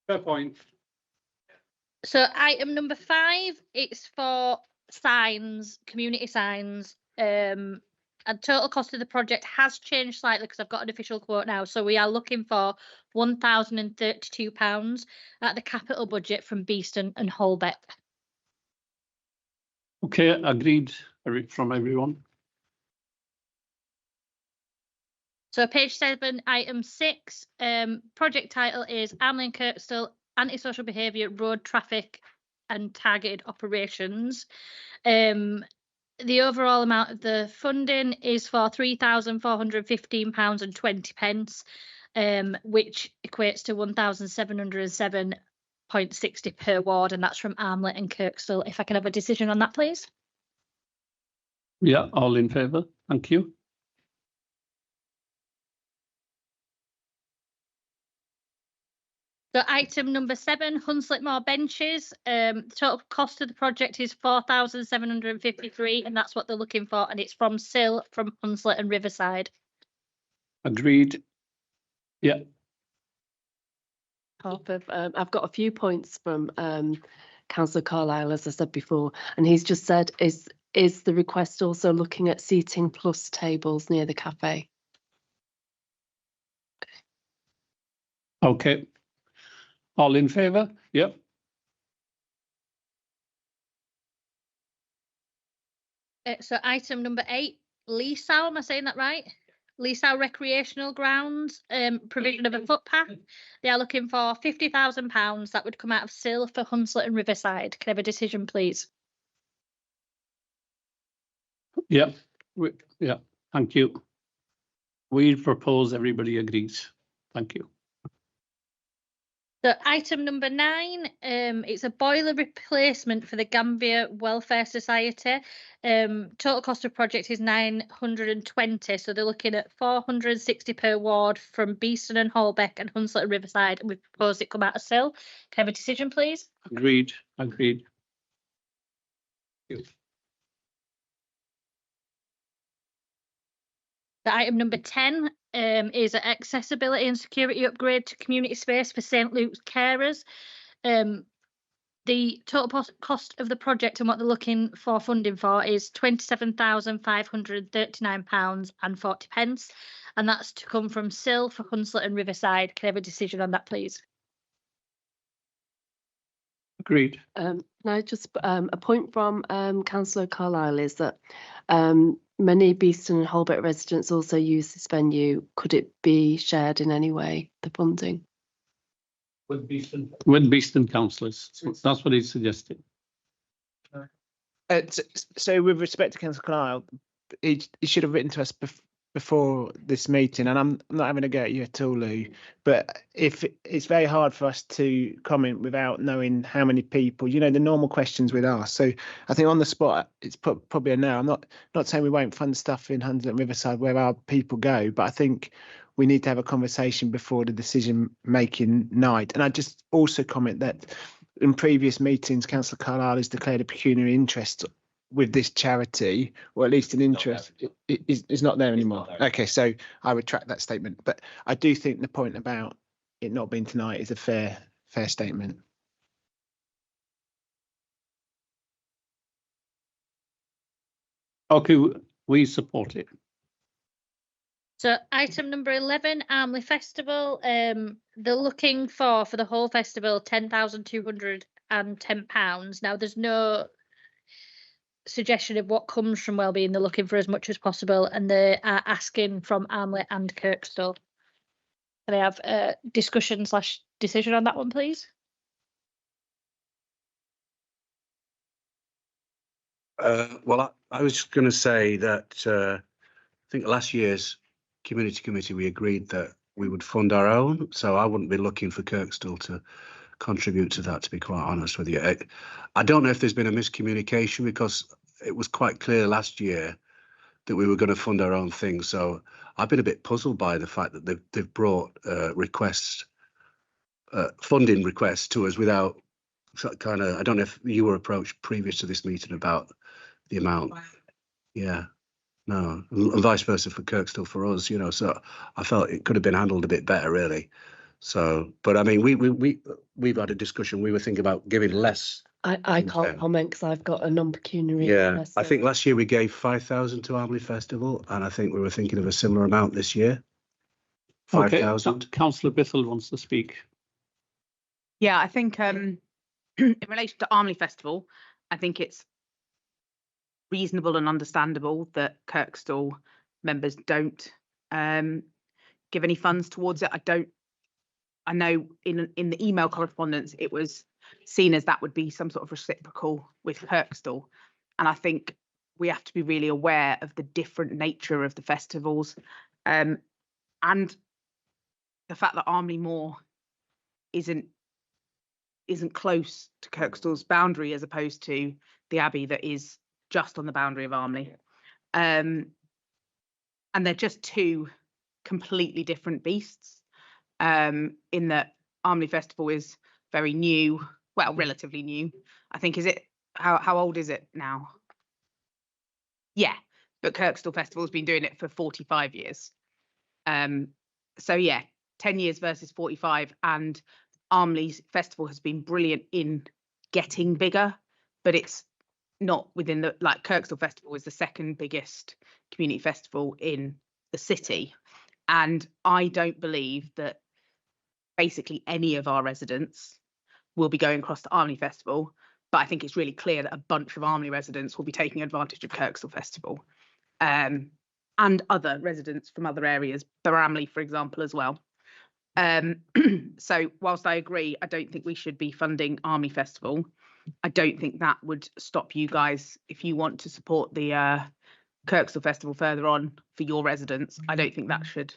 Fair point. So item number 5, it's for signs, community signs. And total cost of the project has changed slightly because I've got an official quote now. So we are looking for £1,032 at the capital budget from Beeston and Holbeck. Okay, agreed from everyone. So page 7, item 6, project title is Amlin Kirkstall Antisocial Behaviour, Road Traffic and Targeted Operations. The overall amount of the funding is for £3,415.20, which equates to 1,707.60 per ward, and that's from Armlet and Kirkstall. If I can have a decision on that, please. Yeah, all in favour. Thank you. So item number 7, Hunslet Moor benches. The total cost of the project is 4,753, and that's what they're looking for, and it's from SIL, from Hunslet and Riverside. Agreed. Yeah. I've got a few points from Councillor Carlisle, as I said before, and he's just said, is the request also looking at seating plus tables near the cafe? Okay. All in favour? Yep. So item number 8, Leesau, am I saying that right? Leesau Recreational Grounds, provision of a footpath. They are looking for £50,000. That would come out of SIL for Hunslet and Riverside. Can I have a decision, please? Yeah. Yeah. Thank you. We propose everybody agrees. Thank you. So item number 9, it's a boiler replacement for the Gambia Welfare Society. Total cost of project is 920, so they're looking at 460 per ward from Beeston and Holbeck and Hunslet and Riverside, and we've proposed it come out of SIL. Can I have a decision, please? Agreed. Agreed. Thank you. The item number 10 is an accessibility and security upgrade to community space for St Luke's carers. The total cost of the project and what they're looking for funding for is £27,539.40, and that's to come from SIL for Hunslet and Riverside. Can I have a decision on that, please? Agreed. Now, just a point from Councillor Carlisle is that many Beeston and Holbeck residents also use this venue. Could it be shared in any way, the funding? With Beeston councillors. That's what he's suggesting. So with respect to Councillor Carlisle, he should have written to us before this meeting, and I'm not having a go at you at all, Lou, but if it's very hard for us to comment without knowing how many people, the normal questions we'd ask. So I think on the spot, it's probably a no. I'm not saying we won't fund stuff in Hunslet and Riverside where our people go, but I think we need to have a conversation before the decision making night. And I just also comment that in previous meetings, Councillor Carlisle has declared a pecuniary interest with this charity, or at least an interest, is not there anymore. Okay, so I retract that statement. But I do think the point about it not being tonight is a fair statement. Okay, we support it. So item number 11, Armley Festival. They're looking for the whole festival £10,210. Now there's no suggestion of what comes from Wellbeing. They're looking for as much as possible, and they are asking from Armley and Kirkstall. Can I have a discussion/decision on that one, please? Well, I was just going to say that I think last year's community committee, we agreed that we would fund our own. So I wouldn't be looking for Kirkstall to contribute to that, to be quite honest with you. I don't know if there's been a miscommunication, because it was quite clear last year that we were going to fund our own thing. So I've been a bit puzzled by the fact that they've brought funding requests to us without kind of, I don't know if you were approached previous to this meeting about the amount. Yeah, no, and vice versa for Kirkstall for us, so I felt it could have been handled a bit better, really. So, but I mean, we've had a discussion. We were thinking about giving less. I can't comment because I've got a non-pecuniary Yeah, interest. I think last year we gave 5,000 to Armley Festival, and I think we were thinking of a similar amount this year. 5,000. Okay, Councillor Bithell wants to speak. Yeah, I think in relation to Armley Festival, I think it's reasonable and understandable that Kirkstall members don't give any funds towards it. I know in the email correspondence it was seen as that would be some sort of reciprocal with Kirkstall, and I think we have to be really aware of the different nature of the festivals, and the fact that Armley Moor isn't close to Kirkstall's boundary as opposed to the Abbey that is just on the boundary of Armley, and they're just two completely different beasts. In that Armley Festival is very new, well, relatively new. I think, is it, how old is it now? Yeah, but Kirkstall Festival has been doing it for 45 years. So yeah, 10 years versus 45, and Armley's Festival has been brilliant in getting bigger, but it's not within the, like, Kirkstall Festival is the second biggest community festival in the city. And I don't believe that basically any of our residents will be going across to Armley Festival, but I think it's really clear that a bunch of Armley residents will be taking advantage of Kirkstall Festival, and other residents from other areas, Bramley, for example, as well. So whilst I agree, I don't think we should be funding Armley Festival. I don't think that would stop you guys if you want to support the Kirkstall Festival further on for your residents. I don't think that should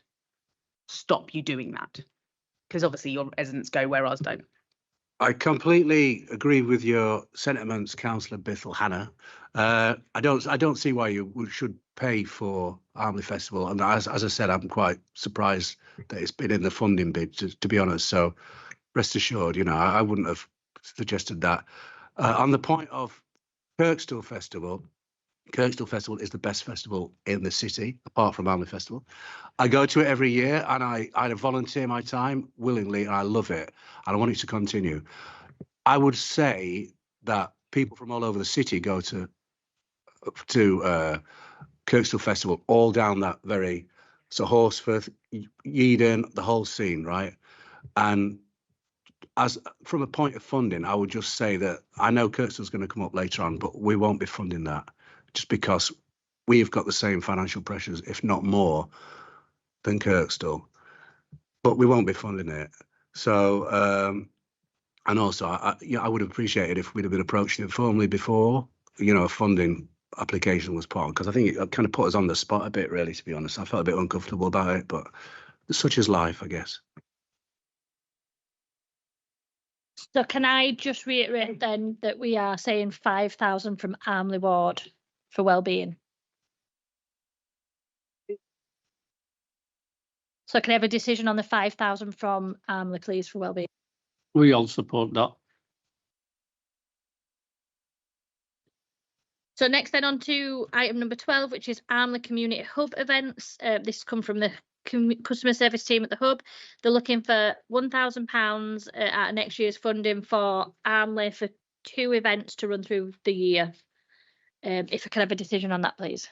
stop you doing that, because obviously your residents go where ours don't. I completely agree with your sentiments, Councillor Bithell Hannah. I don't see why you should pay for Armley Festival, and as I said, I'm quite surprised that it's been in the funding bid, to be honest. So rest assured, I wouldn't have suggested that. On the point of Kirkstall Festival is the best festival in the city, apart from Armley Festival. I go to it every year, and I volunteer my time willingly, and I love it, and I want it to continue. I would say that people from all over the city go to Kirkstall Festival, all down that so Horsforth, Yeadon, the whole scene, right? And as from a point of funding, I would just say that I know Kirkstall's going to come up later on, but we won't be funding that, just because we've got the same financial pressures, if not more, than Kirkstall, but we won't be funding it. So, and also, I would appreciate it if we'd have been approached informally before, funding application was put on, because I think it kind of put us on the spot a bit, really, to be honest. I felt a bit uncomfortable about it, but such is life, I guess. So can I just reiterate then that we are saying 5,000 from Armley Ward for wellbeing? So can I have a decision on the 5,000 from Armley, please, for wellbeing? We all support that. So next then on to item number 12, which is Armley Community Hub events. This has come from the customer service team at the Hub. They're looking for £1,000 at next year's funding for Armley for 2 events to run through the year. If I can have a decision on that, please.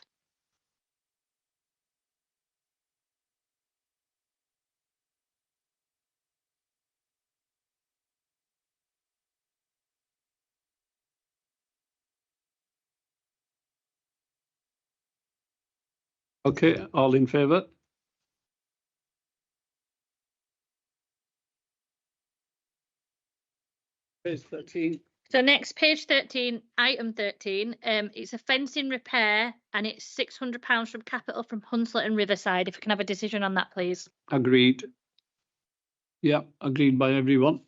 Okay, all in favour? Page 13. So next, page 13, item 13, it's a fencing repair and it's £600 from capital from Hunslet and Riverside. If I can have a decision on that, please. Agreed. Yeah, agreed by everyone.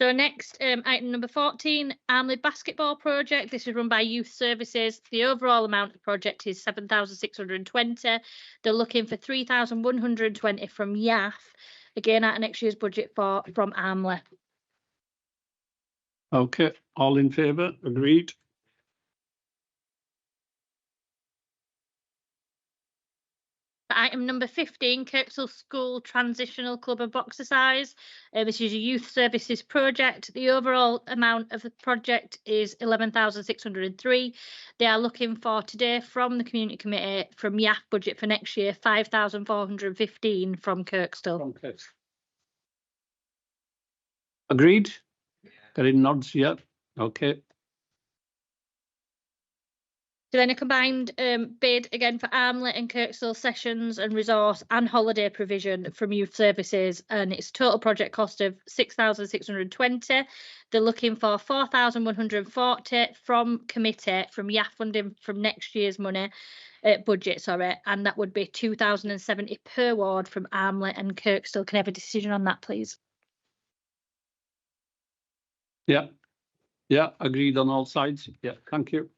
So next, item number 14, Armley Basketball Project. This is run by Youth Services. The overall amount of the project is 7,620. They're looking for 3,120 from YAF. Again, at next year's budget from Armley. Okay, all in favour? Agreed. Item number 15, Kirksall School Transitional Club and Boxercise. This is a youth services project. The overall amount of the project is 11,603. They are looking for today from the community committee from YAF budget for next year 5,415 from Kirkstall. Agreed? Getting nods, yeah. Okay. So then a combined bid again for Armley and Kirkstall sessions and resource and holiday provision from youth services, and its total project cost of 6,620. They're looking for 4,140 from committee from YAF funding from next year's money budget, sorry, and that would be 2,070 per ward from Armley and Kirkstall. Can I have a decision on that, please? Yeah. Yeah, agreed on all sides. Yeah, thank you.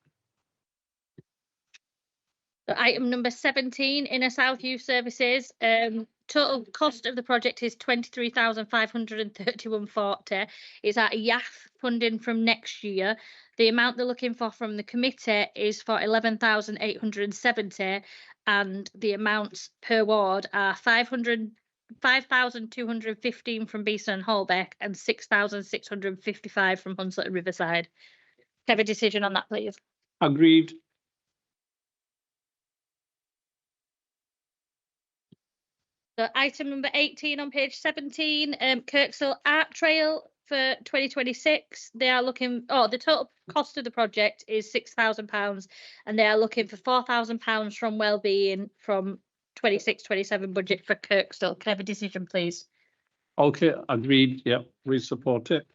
Item number 17, Inner South Youth Services. Total cost of the project is 23,531.40. It's at YAF funding from next year. The amount they're looking for from the committee is for 11,870, and the amounts per ward are 5,215 from Beeston and Holbeck and 6,655 from Hunslet and Riverside. Can I have a decision on that, please? Agreed. So item number 18 on page 17, Kirksall Art Trail for 2026. They are looking, the total cost of the project is £6,000 and they are looking for £4,000 from wellbeing from 26-27 budget for Kirksall. Can I have a decision, please? Okay, agreed. Yeah, we support it.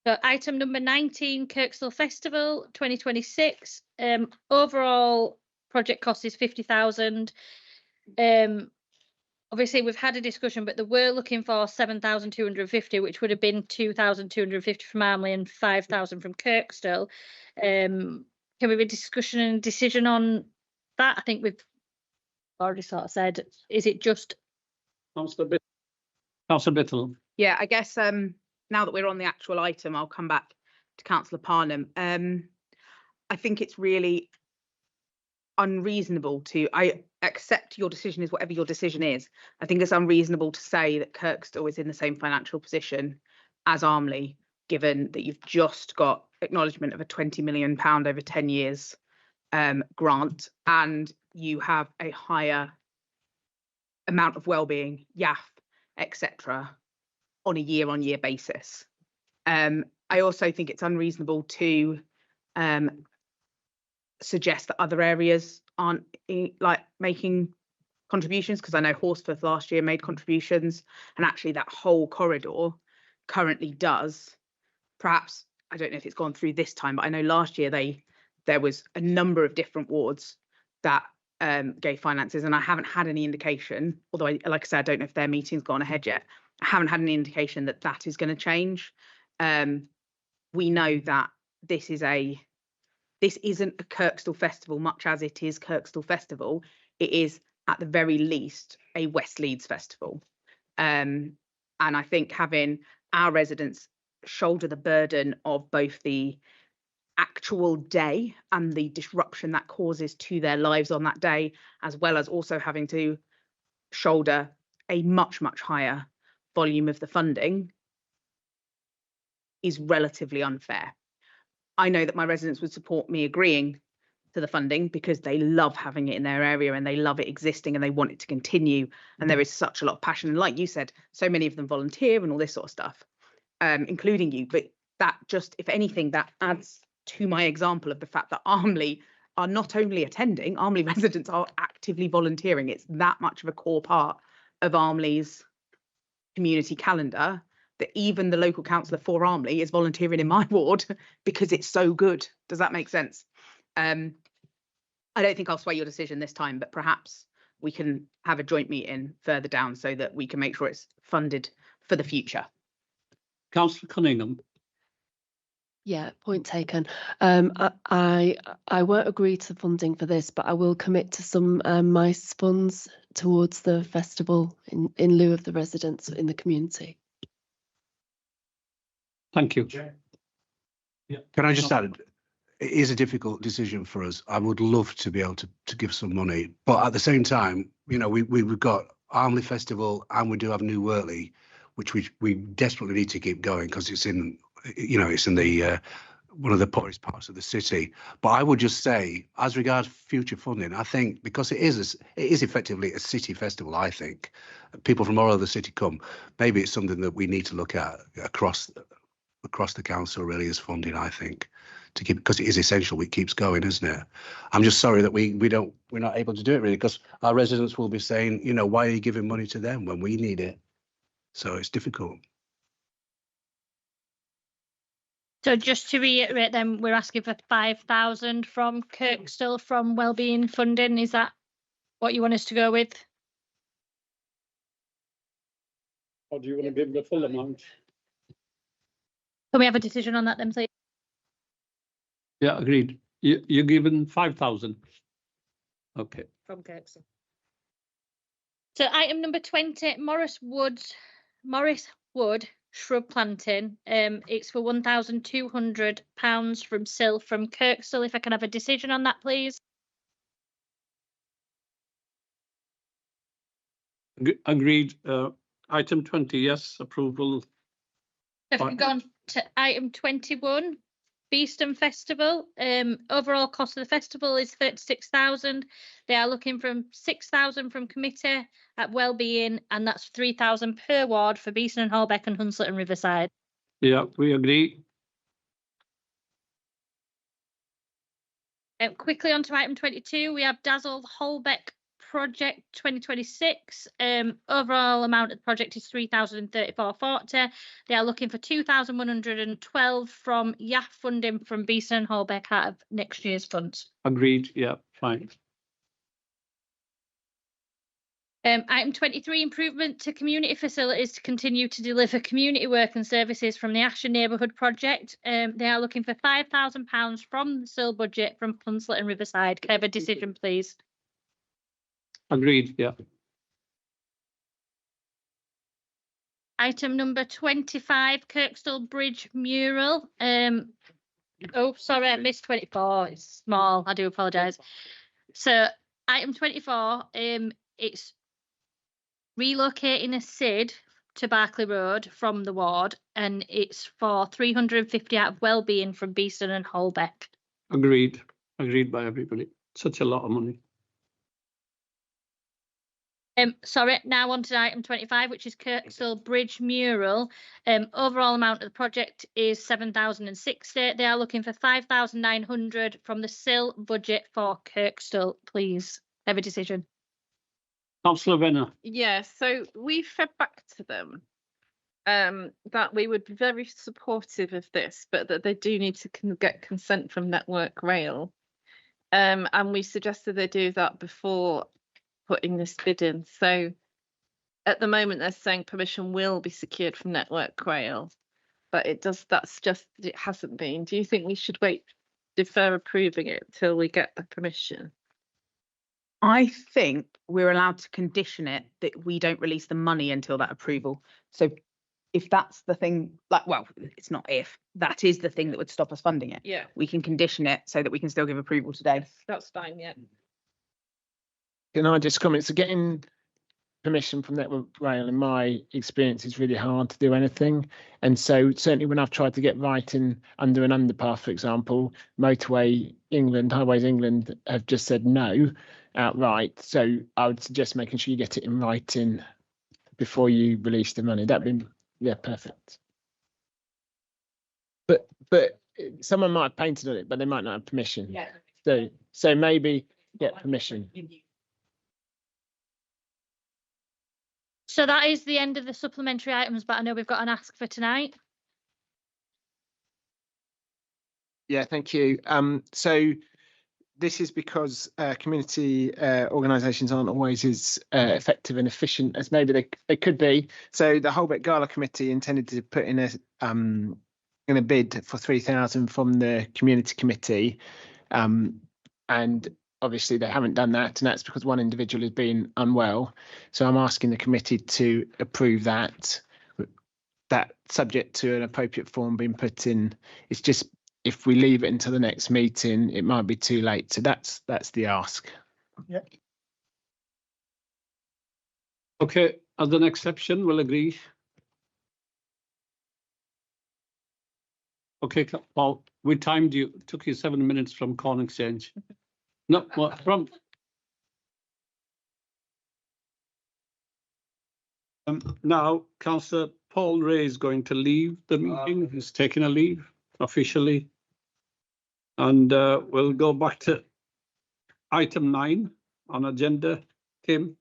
So item number 19, Kirksall Festival 2026. Overall project cost is 50,000. Obviously we've had a discussion, but they were looking for 7,250, which would have been 2,250 from Armley and 5,000 from Kirkstall. Can we have a discussion and decision on that? I think we've already sort of said, is it just? Councillor Biddle. Yeah, I guess now that we're on the actual item, I'll come back to Councillor Parnham. I think it's really unreasonable I accept your decision is whatever your decision is. I think it's unreasonable to say that Kirkstall is in the same financial position as Armley, given that you've just got acknowledgement of a £20 million over 10 years grant, and you have a higher amount of wellbeing, YAF, etc., on a year-on-year basis. I also think it's unreasonable to suggest that other areas aren't like making contributions, because I know Horsforth last year made contributions, and actually that whole corridor currently does. Perhaps I don't know if it's gone through this time, but I know last year there was a number of different wards that gave finances, and I haven't had any indication, although like I said, I don't know if their meeting's gone ahead yet. I haven't had any indication that that is going to change. We know that this isn't a Kirkstall festival, much as it is Kirkstall Festival. It is at the very least a West Leeds festival. And I think having our residents shoulder the burden of both the actual day and the disruption that causes to their lives on that day, as well as also having to shoulder a much, much higher volume of the funding, is relatively unfair. I know that my residents would support me agreeing to the funding because they love having it in their area and they love it existing and they want it to continue. And there is such a lot of passion. And like you said, so many of them volunteer and all this sort of stuff, including you. But that just, if anything, that adds to my example of the fact that Armley are not only attending, Armley residents are actively volunteering. It's that much of a core part of Armley's community calendar that even the local councillor for Armley is volunteering in my ward because it's so good. Does that make sense? I don't think I'll sway your decision this time, but perhaps we can have a joint meeting further down so that we can make sure it's funded for the future. Councillor Cunningham. Yeah, point taken. I won't agree to funding for this, but I will commit to some MICE funds towards the festival in lieu of the residents in the community. Thank you. Can I just add, it is a difficult decision for us. I would love to be able to give some money, but at the same time, you know, we've got Armley Festival and we do have New Wortley, which we desperately need to keep going because it's in, you know, it's in the one of the poorest parts of the city. But I would just say, as regards future funding, I think because it is effectively a city festival, I think people from all over the city come. Maybe it's something that we need to look at across the council really as funding, I think, to keep, because it is essential. It keeps going, isn't it? I'm just sorry that we're not able to do it really, because our residents will be saying, you know, why are you giving money to them when we need it? So it's difficult. So just to reiterate, then we're asking for 5,000 from Kirkstall from wellbeing funding. Is that what you want us to go with? Or do you want to give the full amount? Can we have a decision on that then, please? Yeah, agreed. You're given 5,000. Okay. From Kirkstall. So item number 20, Morris Wood shrub planting. It's for £1,200 from SIL from Kirkstall. If I can have a decision on that, please. Agreed. Item 20, yes, approval. If we go on to item 21, Beeston Festival. Overall cost of the festival is 36,000. They are looking from 6,000 from committee at wellbeing, and that's 3,000 per ward for Beeston and Holbeck and Hunslet and Riverside. Yeah, we agree. Quickly on to item 22, we have Dazzle Holbeck project 2026. Overall amount of the project is 3,034.40. They are looking for 2,112 from YAF funding from Beeston and Holbeck out of next year's funds. Agreed. Yeah, fine. Item 23, improvement to community facilities to continue to deliver community work and services from the Asher Neighbourhood Project. They are looking for £5,000 from the SIL budget from Hunslet and Riverside. Can I have a decision, please? Agreed, yeah. Item number 25, Kirkstall Bridge mural. Oh, sorry, I missed 24. It's small. I do apologise. So item 24, it's relocating a SID to Barclay Road from the ward, and it's for 350 out of wellbeing from Beeston and Holbeck. Agreed. Agreed by everybody. Such a lot of money. Sorry, now on to item 25, which is Kirkstall Bridge mural. Overall amount of the project is 7,060. They are looking for 5,900 from the SIL budget for Kirkstall. Please have a decision. Councillor Venner. Yeah, so we fed back to them that we would be very supportive of this, but that they do need to get consent from Network Rail. And we suggested they do that before putting this bid in. So at the moment, they're saying permission will be secured from Network Rail, but it hasn't been. Do you think we should defer approving it till we get the permission? I think we're allowed to condition it that we don't release the money until that approval. So if that's the thing, well, it's not if, that is the thing that would stop us funding it. Yeah. We can condition it so that we can still give approval today. That's fine, yeah. Can I just comment? So getting permission from Network Rail, in my experience, is really hard to do anything. And so certainly when I've tried to get writing under an underpass, for example, Motorway England, Highways England have just said no outright. So I would suggest making sure you get it in writing before you release the money. That'd be, yeah, perfect. But someone might have painted on it, but they might not have permission. Yeah. So maybe get permission. So that is the end of the supplementary items, but I know we've got an ask for tonight. Yeah, thank you. So this is because community organisations aren't always as effective and efficient as maybe they could be. So the Holbeck Gala Committee intended to put in a bid for 3,000 from the community committee, and obviously they haven't done that, and that's because one individual has been unwell. So I'm asking the committee to approve that subject to an appropriate form being put in. It's just, if we leave it until the next meeting, it might be too late. So that's the ask. Yeah. Okay, as an exception, we'll agree. Okay, Paul, we timed you. It took you 7 minutes from Corn Exchange. No, from. Now, Councillor Paul Ray is going to leave the meeting. He's taking a leave officially. And we'll go back to item 9 on agenda. Kim.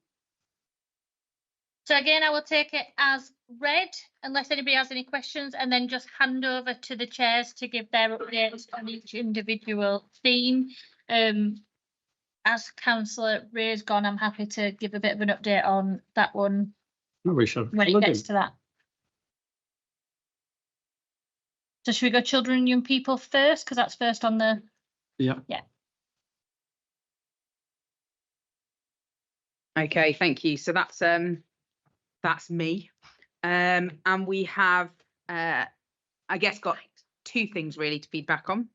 So again, I will take it as read unless anybody has any questions, and then just hand over to the chairs to give their updates on each individual theme. As Councillor Ray's gone, I'm happy to give a bit of an update on that one when it gets to that. So should we go children and young people first, because that's first on the... Yeah. Okay, thank you. So that's me. And we have I guess got 2 things really to feedback on.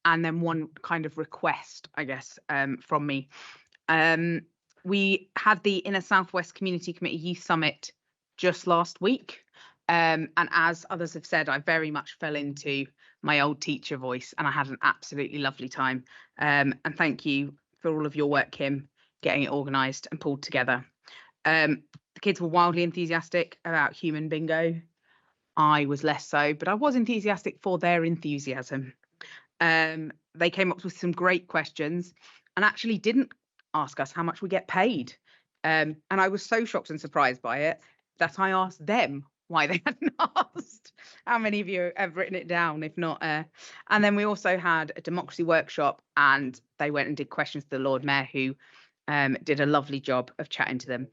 And then one kind of request, I guess, from me. We had the Inner Southwest Community Committee Youth Summit just last week. And as others have said, I very much fell into my old teacher voice, and I had an absolutely lovely time. And thank you for all of your work, Kim, getting it organised and pulled together. The kids were wildly enthusiastic about human bingo. I was less so, but I was enthusiastic for their enthusiasm. They came up with some great questions and actually didn't ask us how much we get paid. And I was so shocked and surprised by it that I asked them why they hadn't asked. How many of you have written it down? If not, and then we also had a democracy workshop, and they went and did questions to the Lord Mayor, who did a lovely job of chatting to them.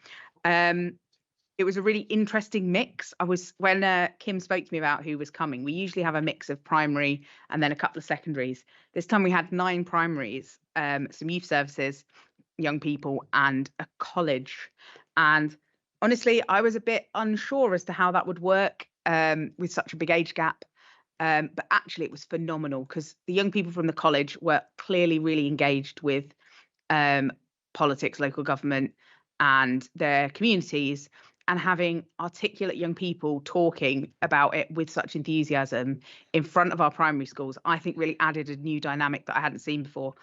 It was a really interesting mix. When Kim spoke to me about who was coming, we usually have a mix of primary and then a couple of secondaries. This time we had 9 primaries, some youth services, young people, and a college. And honestly, I was a bit unsure as to how that would work with such a big age gap. But actually it was phenomenal, because the young people from the college were clearly really engaged with politics, local government, and their communities. And having articulate young people talking about it with such enthusiasm in front of our primary schools, I think really added a new dynamic that I hadn't seen before.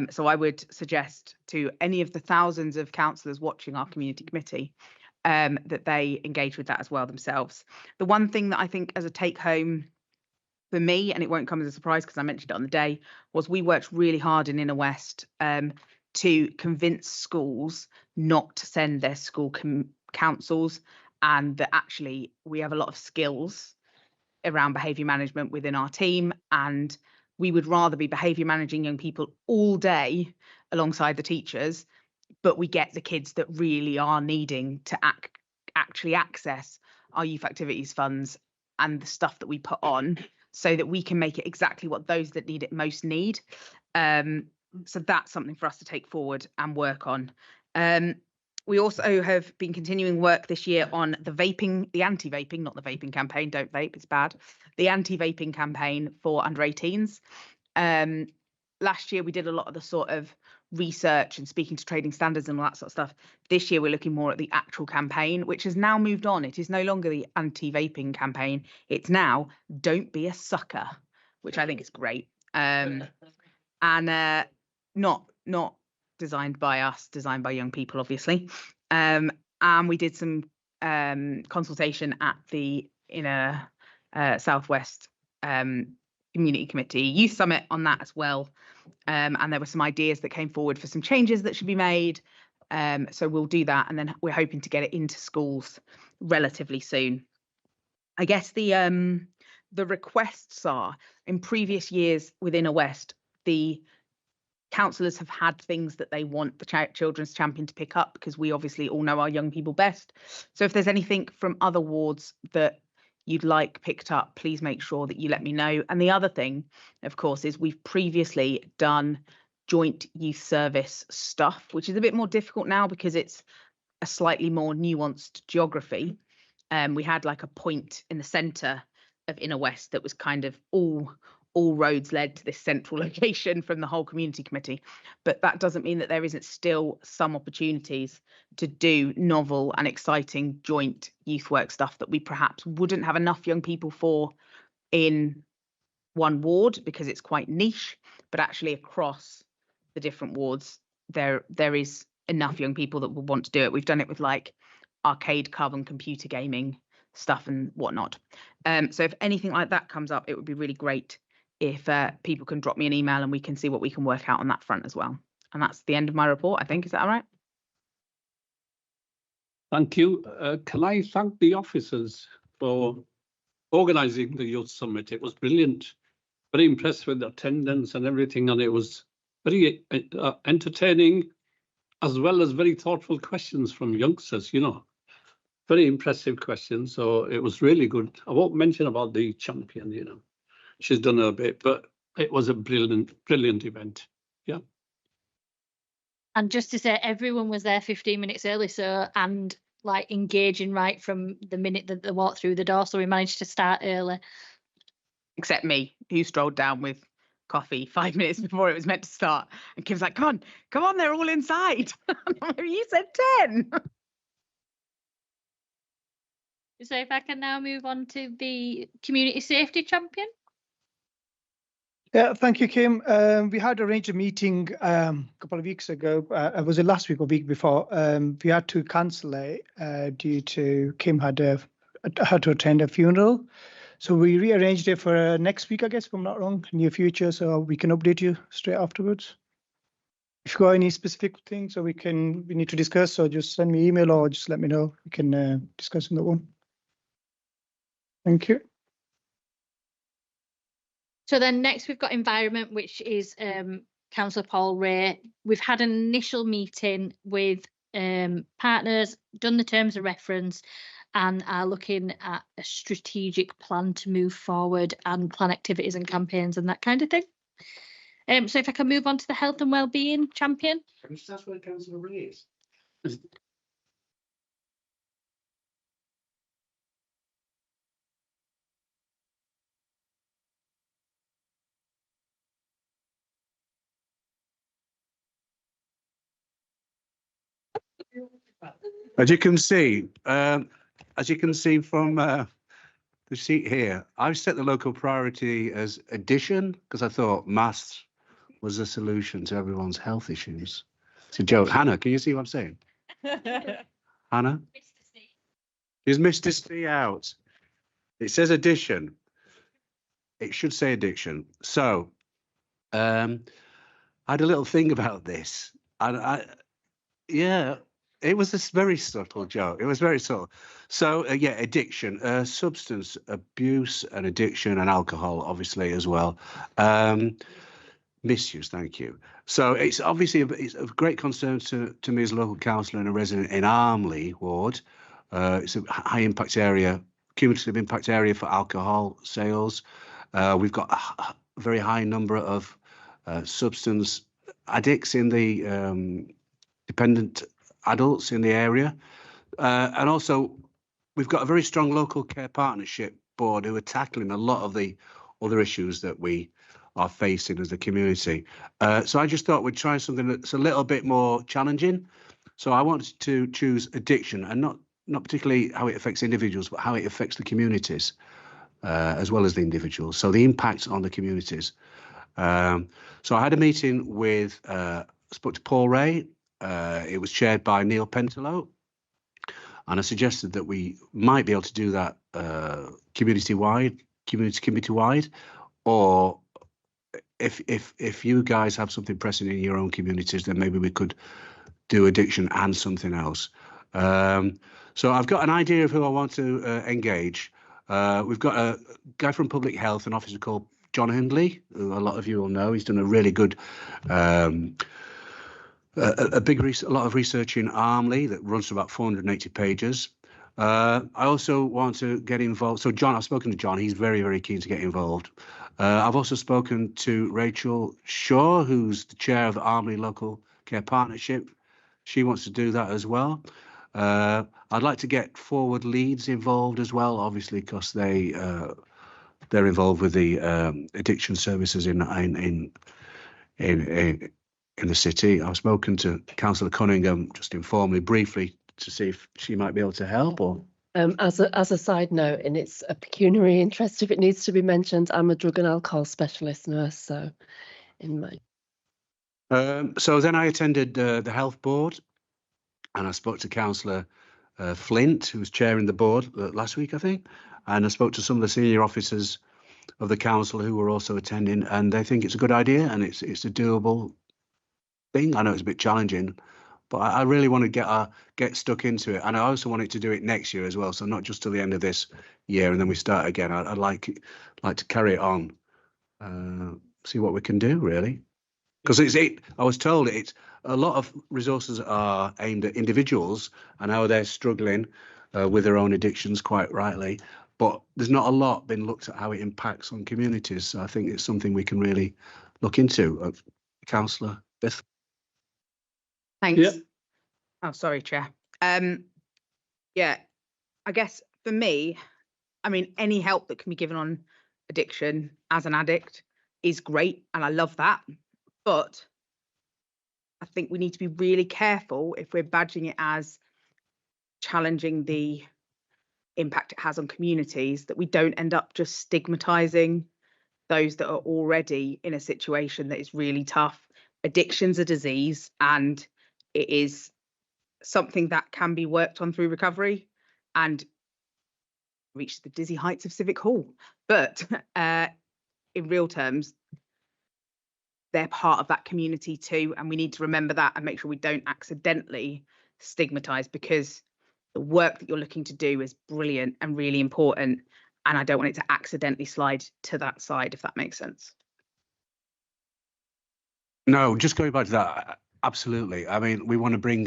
So I would suggest to any of the thousands of councillors watching our community committee that they engage with that as well themselves. The one thing that I think as a take home for me, and it won't come as a surprise because I mentioned it on the day, was we worked really hard in Inner West to convince schools not to send their school councils and that actually we have a lot of skills around behaviour management within our team, and we would rather be behaviour managing young people all day alongside the teachers, but we get the kids that really are needing to actually access our youth activities funds and the stuff that we put on, so that we can make it exactly what those that need it most need. So that's something for us to take forward and work on. We also have been continuing work this year on the anti-vaping, not the vaping campaign, don't vape, it's bad, the anti-vaping campaign for under 18s. Last year we did a lot of the sort of research and speaking to trading standards and all that sort of stuff. This year we're looking more at the actual campaign, which has now moved on. It is no longer the anti-vaping campaign, it's now don't be a sucker, which I think is great. And not designed by us, designed by young people, obviously. And we did some consultation at the Inner Southwest Community Committee Youth Summit on that as well. And there were some ideas that came forward for some changes that should be made. So we'll do that, and then we're hoping to get it into schools relatively soon. I guess the requests are, in previous years within West, the councillors have had things that they want the Children's Champion to pick up, because we obviously all know our young people best. So if there's anything from other wards that you'd like picked up, please make sure that you let me know. And the other thing, of course, is we've previously done joint youth service stuff, which is a bit more difficult now because it's a slightly more nuanced geography. We had like a point in the centre of Inner West that was kind of all roads led to this central location from the whole community committee. But that doesn't mean that there isn't still some opportunities to do novel and exciting joint youth work stuff that we perhaps wouldn't have enough young people for in one ward because it's quite niche, but actually across the different wards there is enough young people that will want to do it. We've done it with like arcade club and computer gaming stuff and whatnot. So if anything like that comes up, it would be really great if people can drop me an email and we can see what we can work out on that front as well. And that's the end of my report, I think. Is that all right? Thank you. Can I thank the officers for organising the Youth Summit? It was brilliant. Very impressed with the attendance and everything, and it was very entertaining, as well as very thoughtful questions from youngsters, you know. Very impressive questions, so it was really good. I won't mention about the champion, you know. She's done her bit, but it was a brilliant event. Yeah. And just to say, everyone was there 15 minutes early, so, and like engaging right from the minute that they walked through the door, so we managed to start early. Except me, who strolled down with coffee 5 minutes before it was meant to start. And Kim's like, come on, they're all inside. You said 10. So if I can now move on to the community safety champion. Yeah, thank you, Kim. We had arranged a meeting a couple of weeks ago. Was it last week or week before? We had to cancel it due to Kim had to attend a funeral. So we rearranged it for next week, I guess, if I'm not wrong, near future. So we can update you straight afterwards. If you've got any specific things, we need to discuss, so just send me email or just let me know. We can discuss on that one. Thank you. So then next we've got environment, which is Councillor Paul Ray. We've had an initial meeting with partners, done the terms of reference, and are looking at a strategic plan to move forward and plan activities and campaigns and that kind of thing. So if I can move on to the health and wellbeing champion. That's where Councillor Ray is. As you can see from the sheet here, I've set the local priority as addition because I thought maths was the solution to everyone's health issues. It's a joke. Hannah, can you see what I'm saying? Hannah? She's missed a C out. It says addition. It should say addiction. So I had a little thing about this. And yeah, It was a very subtle joke. It was very subtle. So yeah, addiction, substance abuse and addiction and alcohol, obviously, as well. Misuse, thank you. So it's obviously it's of great concern to me as a local councillor and a resident in Armley ward. It's a high impact area, cumulative impact area for alcohol sales. We've got a very high number of substance addicts in the dependent adults in the area. And also, we've got a very strong local care partnership board who are tackling a lot of the other issues that we are facing as a community. So I just thought we'd try something that's a little bit more challenging. So I wanted to choose addiction, and not particularly how it affects individuals, but how it affects the communities as well as the individuals. So the impact on the communities. So I had a meeting with, spoke to Paul Ray. It was chaired by Neil Pentelow, and I suggested that we might be able to do that community-wide, or if you guys have something pressing in your own communities, then maybe we could do addiction and something else. So I've got an idea of who I want to engage. We've got a guy from Public Health, an officer called John Hindley, who a lot of you will know. He's done a really good, a lot of research in Armley that runs to about 480 pages. I also want to get involved. So John, I've spoken to John. He's very, very keen to get involved. I've also spoken to Rachel Shaw, who's the chair of the Armley Local Care Partnership. She wants to do that as well. I'd like to get Forward Leeds involved as well, obviously, because they're involved with the addiction services in the city. I've spoken to Councillor Cunningham just informally, briefly, to see if she might be able to help. Or as a side note, and it's a pecuniary interest if it needs to be mentioned, I'm a drug and alcohol specialist nurse, so in my. So then I attended the health board, and I spoke to Councillor Flint, who was chairing the board last week, I think, and I spoke to some of the senior officers of the council who were also attending, and they think it's a good idea and it's a doable thing. I know it's a bit challenging, but I really want to get stuck into it, and I also wanted to do it next year as well. So not just till the end of this year and then we start again. I'd like to carry it on, see what we can do really, because I was told it's a lot of resources are aimed at individuals and how they're struggling with their own addictions, quite rightly. But there's not a lot been looked at how it impacts on communities. So I think it's something we can really look into. Councillor Beth. Thanks. Yeah. Oh, sorry, Chair. Yeah, I guess for me, I mean, any help that can be given on addiction as an addict is great, and I love that. But I think we need to be really careful if we're badging it as challenging the impact it has on communities, that we don't end up just stigmatizing those that are already in a situation that is really tough. Addiction's a disease, and it is something that can be worked on through recovery and reach the dizzy heights of Civic Hall. But in real terms, they're part of that community too, and we need to remember that and make sure we don't accidentally stigmatize, because the work that you're looking to do is brilliant and really important, and I don't want it to accidentally slide to that side, if that makes sense. No, just going back to that, absolutely. I mean, we want to bring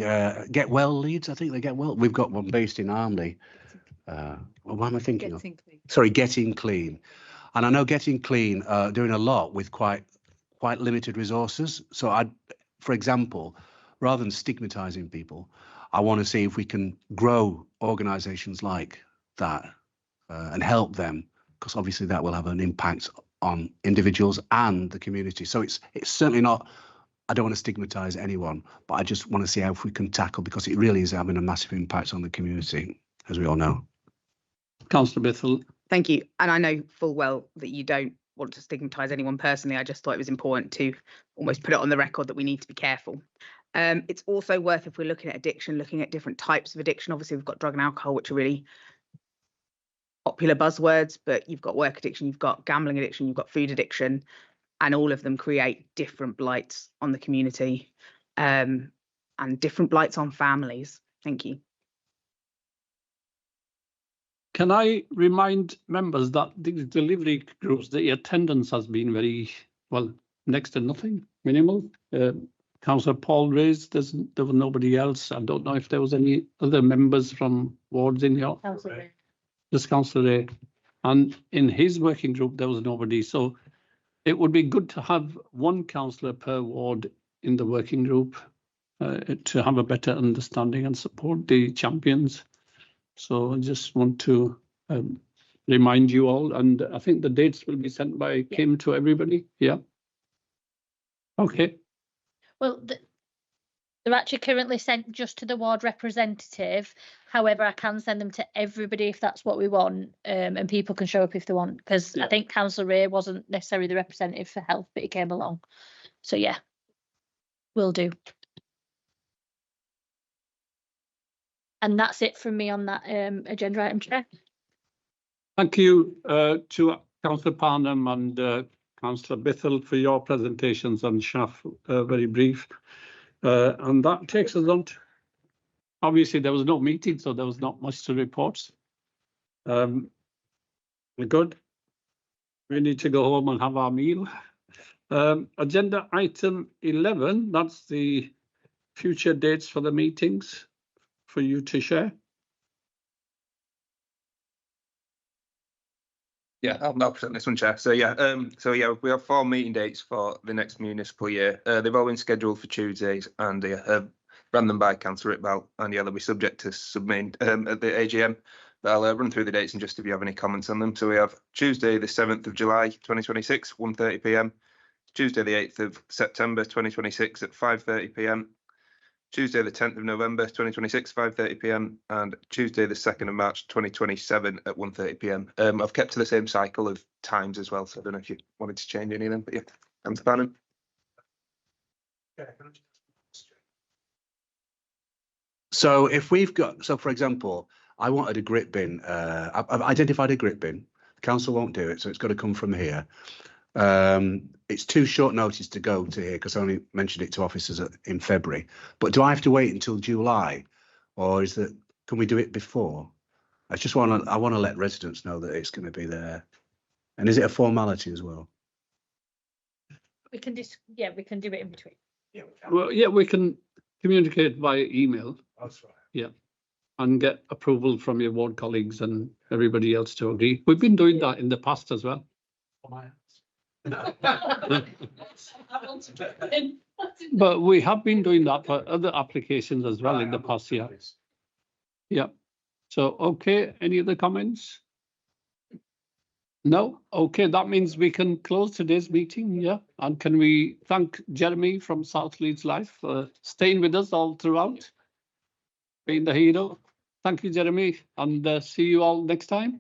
Get Well Leeds. I think they Get Well. We've got one based in Armley. What am I thinking of? Clean. Sorry, Getting Clean. And I know Getting Clean doing a lot with quite limited resources. So for example, rather than stigmatizing people, I want to see if we can grow organisations like that and help them, because obviously that will have an impact on individuals and the community. So it's certainly not, I don't want to stigmatise anyone, but I just want to see how if we can tackle, because it really is having a massive impact on the community, as we all know. Councillor Bithell. Thank you. And I know full well that you don't want to stigmatise anyone personally. I just thought it was important to almost put it on the record that we need to be careful. It's also worth, if we're looking at addiction, looking at different types of addiction. Obviously, we've got drug and alcohol, which are really popular buzzwords, but you've got work addiction, you've got gambling addiction, you've got food addiction, and all of them create different blights on the community and different blights on families. Thank you. Can I remind members that the delivery groups, the attendance has been very, well, next to nothing, minimal. Councillor Paul raised, there was nobody else. I don't know if there was any other members from wards in here. Just Councillor Ray. And in his working group, there was nobody. So it would be good to have one councillor per ward in the working group to have a better understanding and support the champions. So I just want to remind you all, and I think the dates will be sent by Kim to everybody. Yeah. Okay. Well, they're actually currently sent just to the ward representative. However, I can send them to everybody if that's what we want, and people can show up if they want. Because I think Councillor Ray wasn't necessarily the representative for health, but he came along. So yeah, will do. And that's it from me on that agenda item, Chair. Thank you to Councillor Parnham and Councillor Bithell for your presentations on SHAF, very brief. And that takes us on to, obviously there was no meeting, so there was not much to report. We're good. We need to go home and have our meal. Agenda item 11, that's the future dates for the meetings for you to share. Yeah, I'll present this one, Chair. So yeah, we have 4 meeting dates for the next municipal year. They've all been scheduled for Tuesdays, and ran them by Councillor Iqbal, and yeah, they'll be subject to submit at the AGM. But I'll run through the dates and just if you have any comments on them. So we have Tuesday, the 7th of July, 2026, 1:30 p.m. Tuesday, the 8th of September, 2026 at 5:30 p.m. Tuesday, the 10th of November, 2026, 5:30 p.m. and Tuesday, the 2nd of March, 2027 at 1:30 p.m. I've kept to the same cycle of times as well, so I don't know if you wanted to change any of them, but yeah, Councillor Parnham. So if we've got, so for example, I wanted a grit bin, I've identified a grit bin, the council won't do it, so it's got to come from here. It's too short notice to go to here because I only mentioned it to officers in February. But do I have to wait until July, or is that, can we do it before? I want to let residents know that it's going to be there. And is it a formality as well? We can just, yeah, we can do it in between. Well, yeah, we can communicate via email. That's right. Yeah, and get approval from your ward colleagues and everybody else to agree. We've been doing that in the past as well. But we have been doing that for other applications as well in the past year. Yeah. So, okay, any other comments? No? Okay, that means we can close today's meeting, yeah? And can we thank Jeremy from South Leeds Life for staying with us all throughout, being the hero. Thank you, Jeremy, and see you all next time.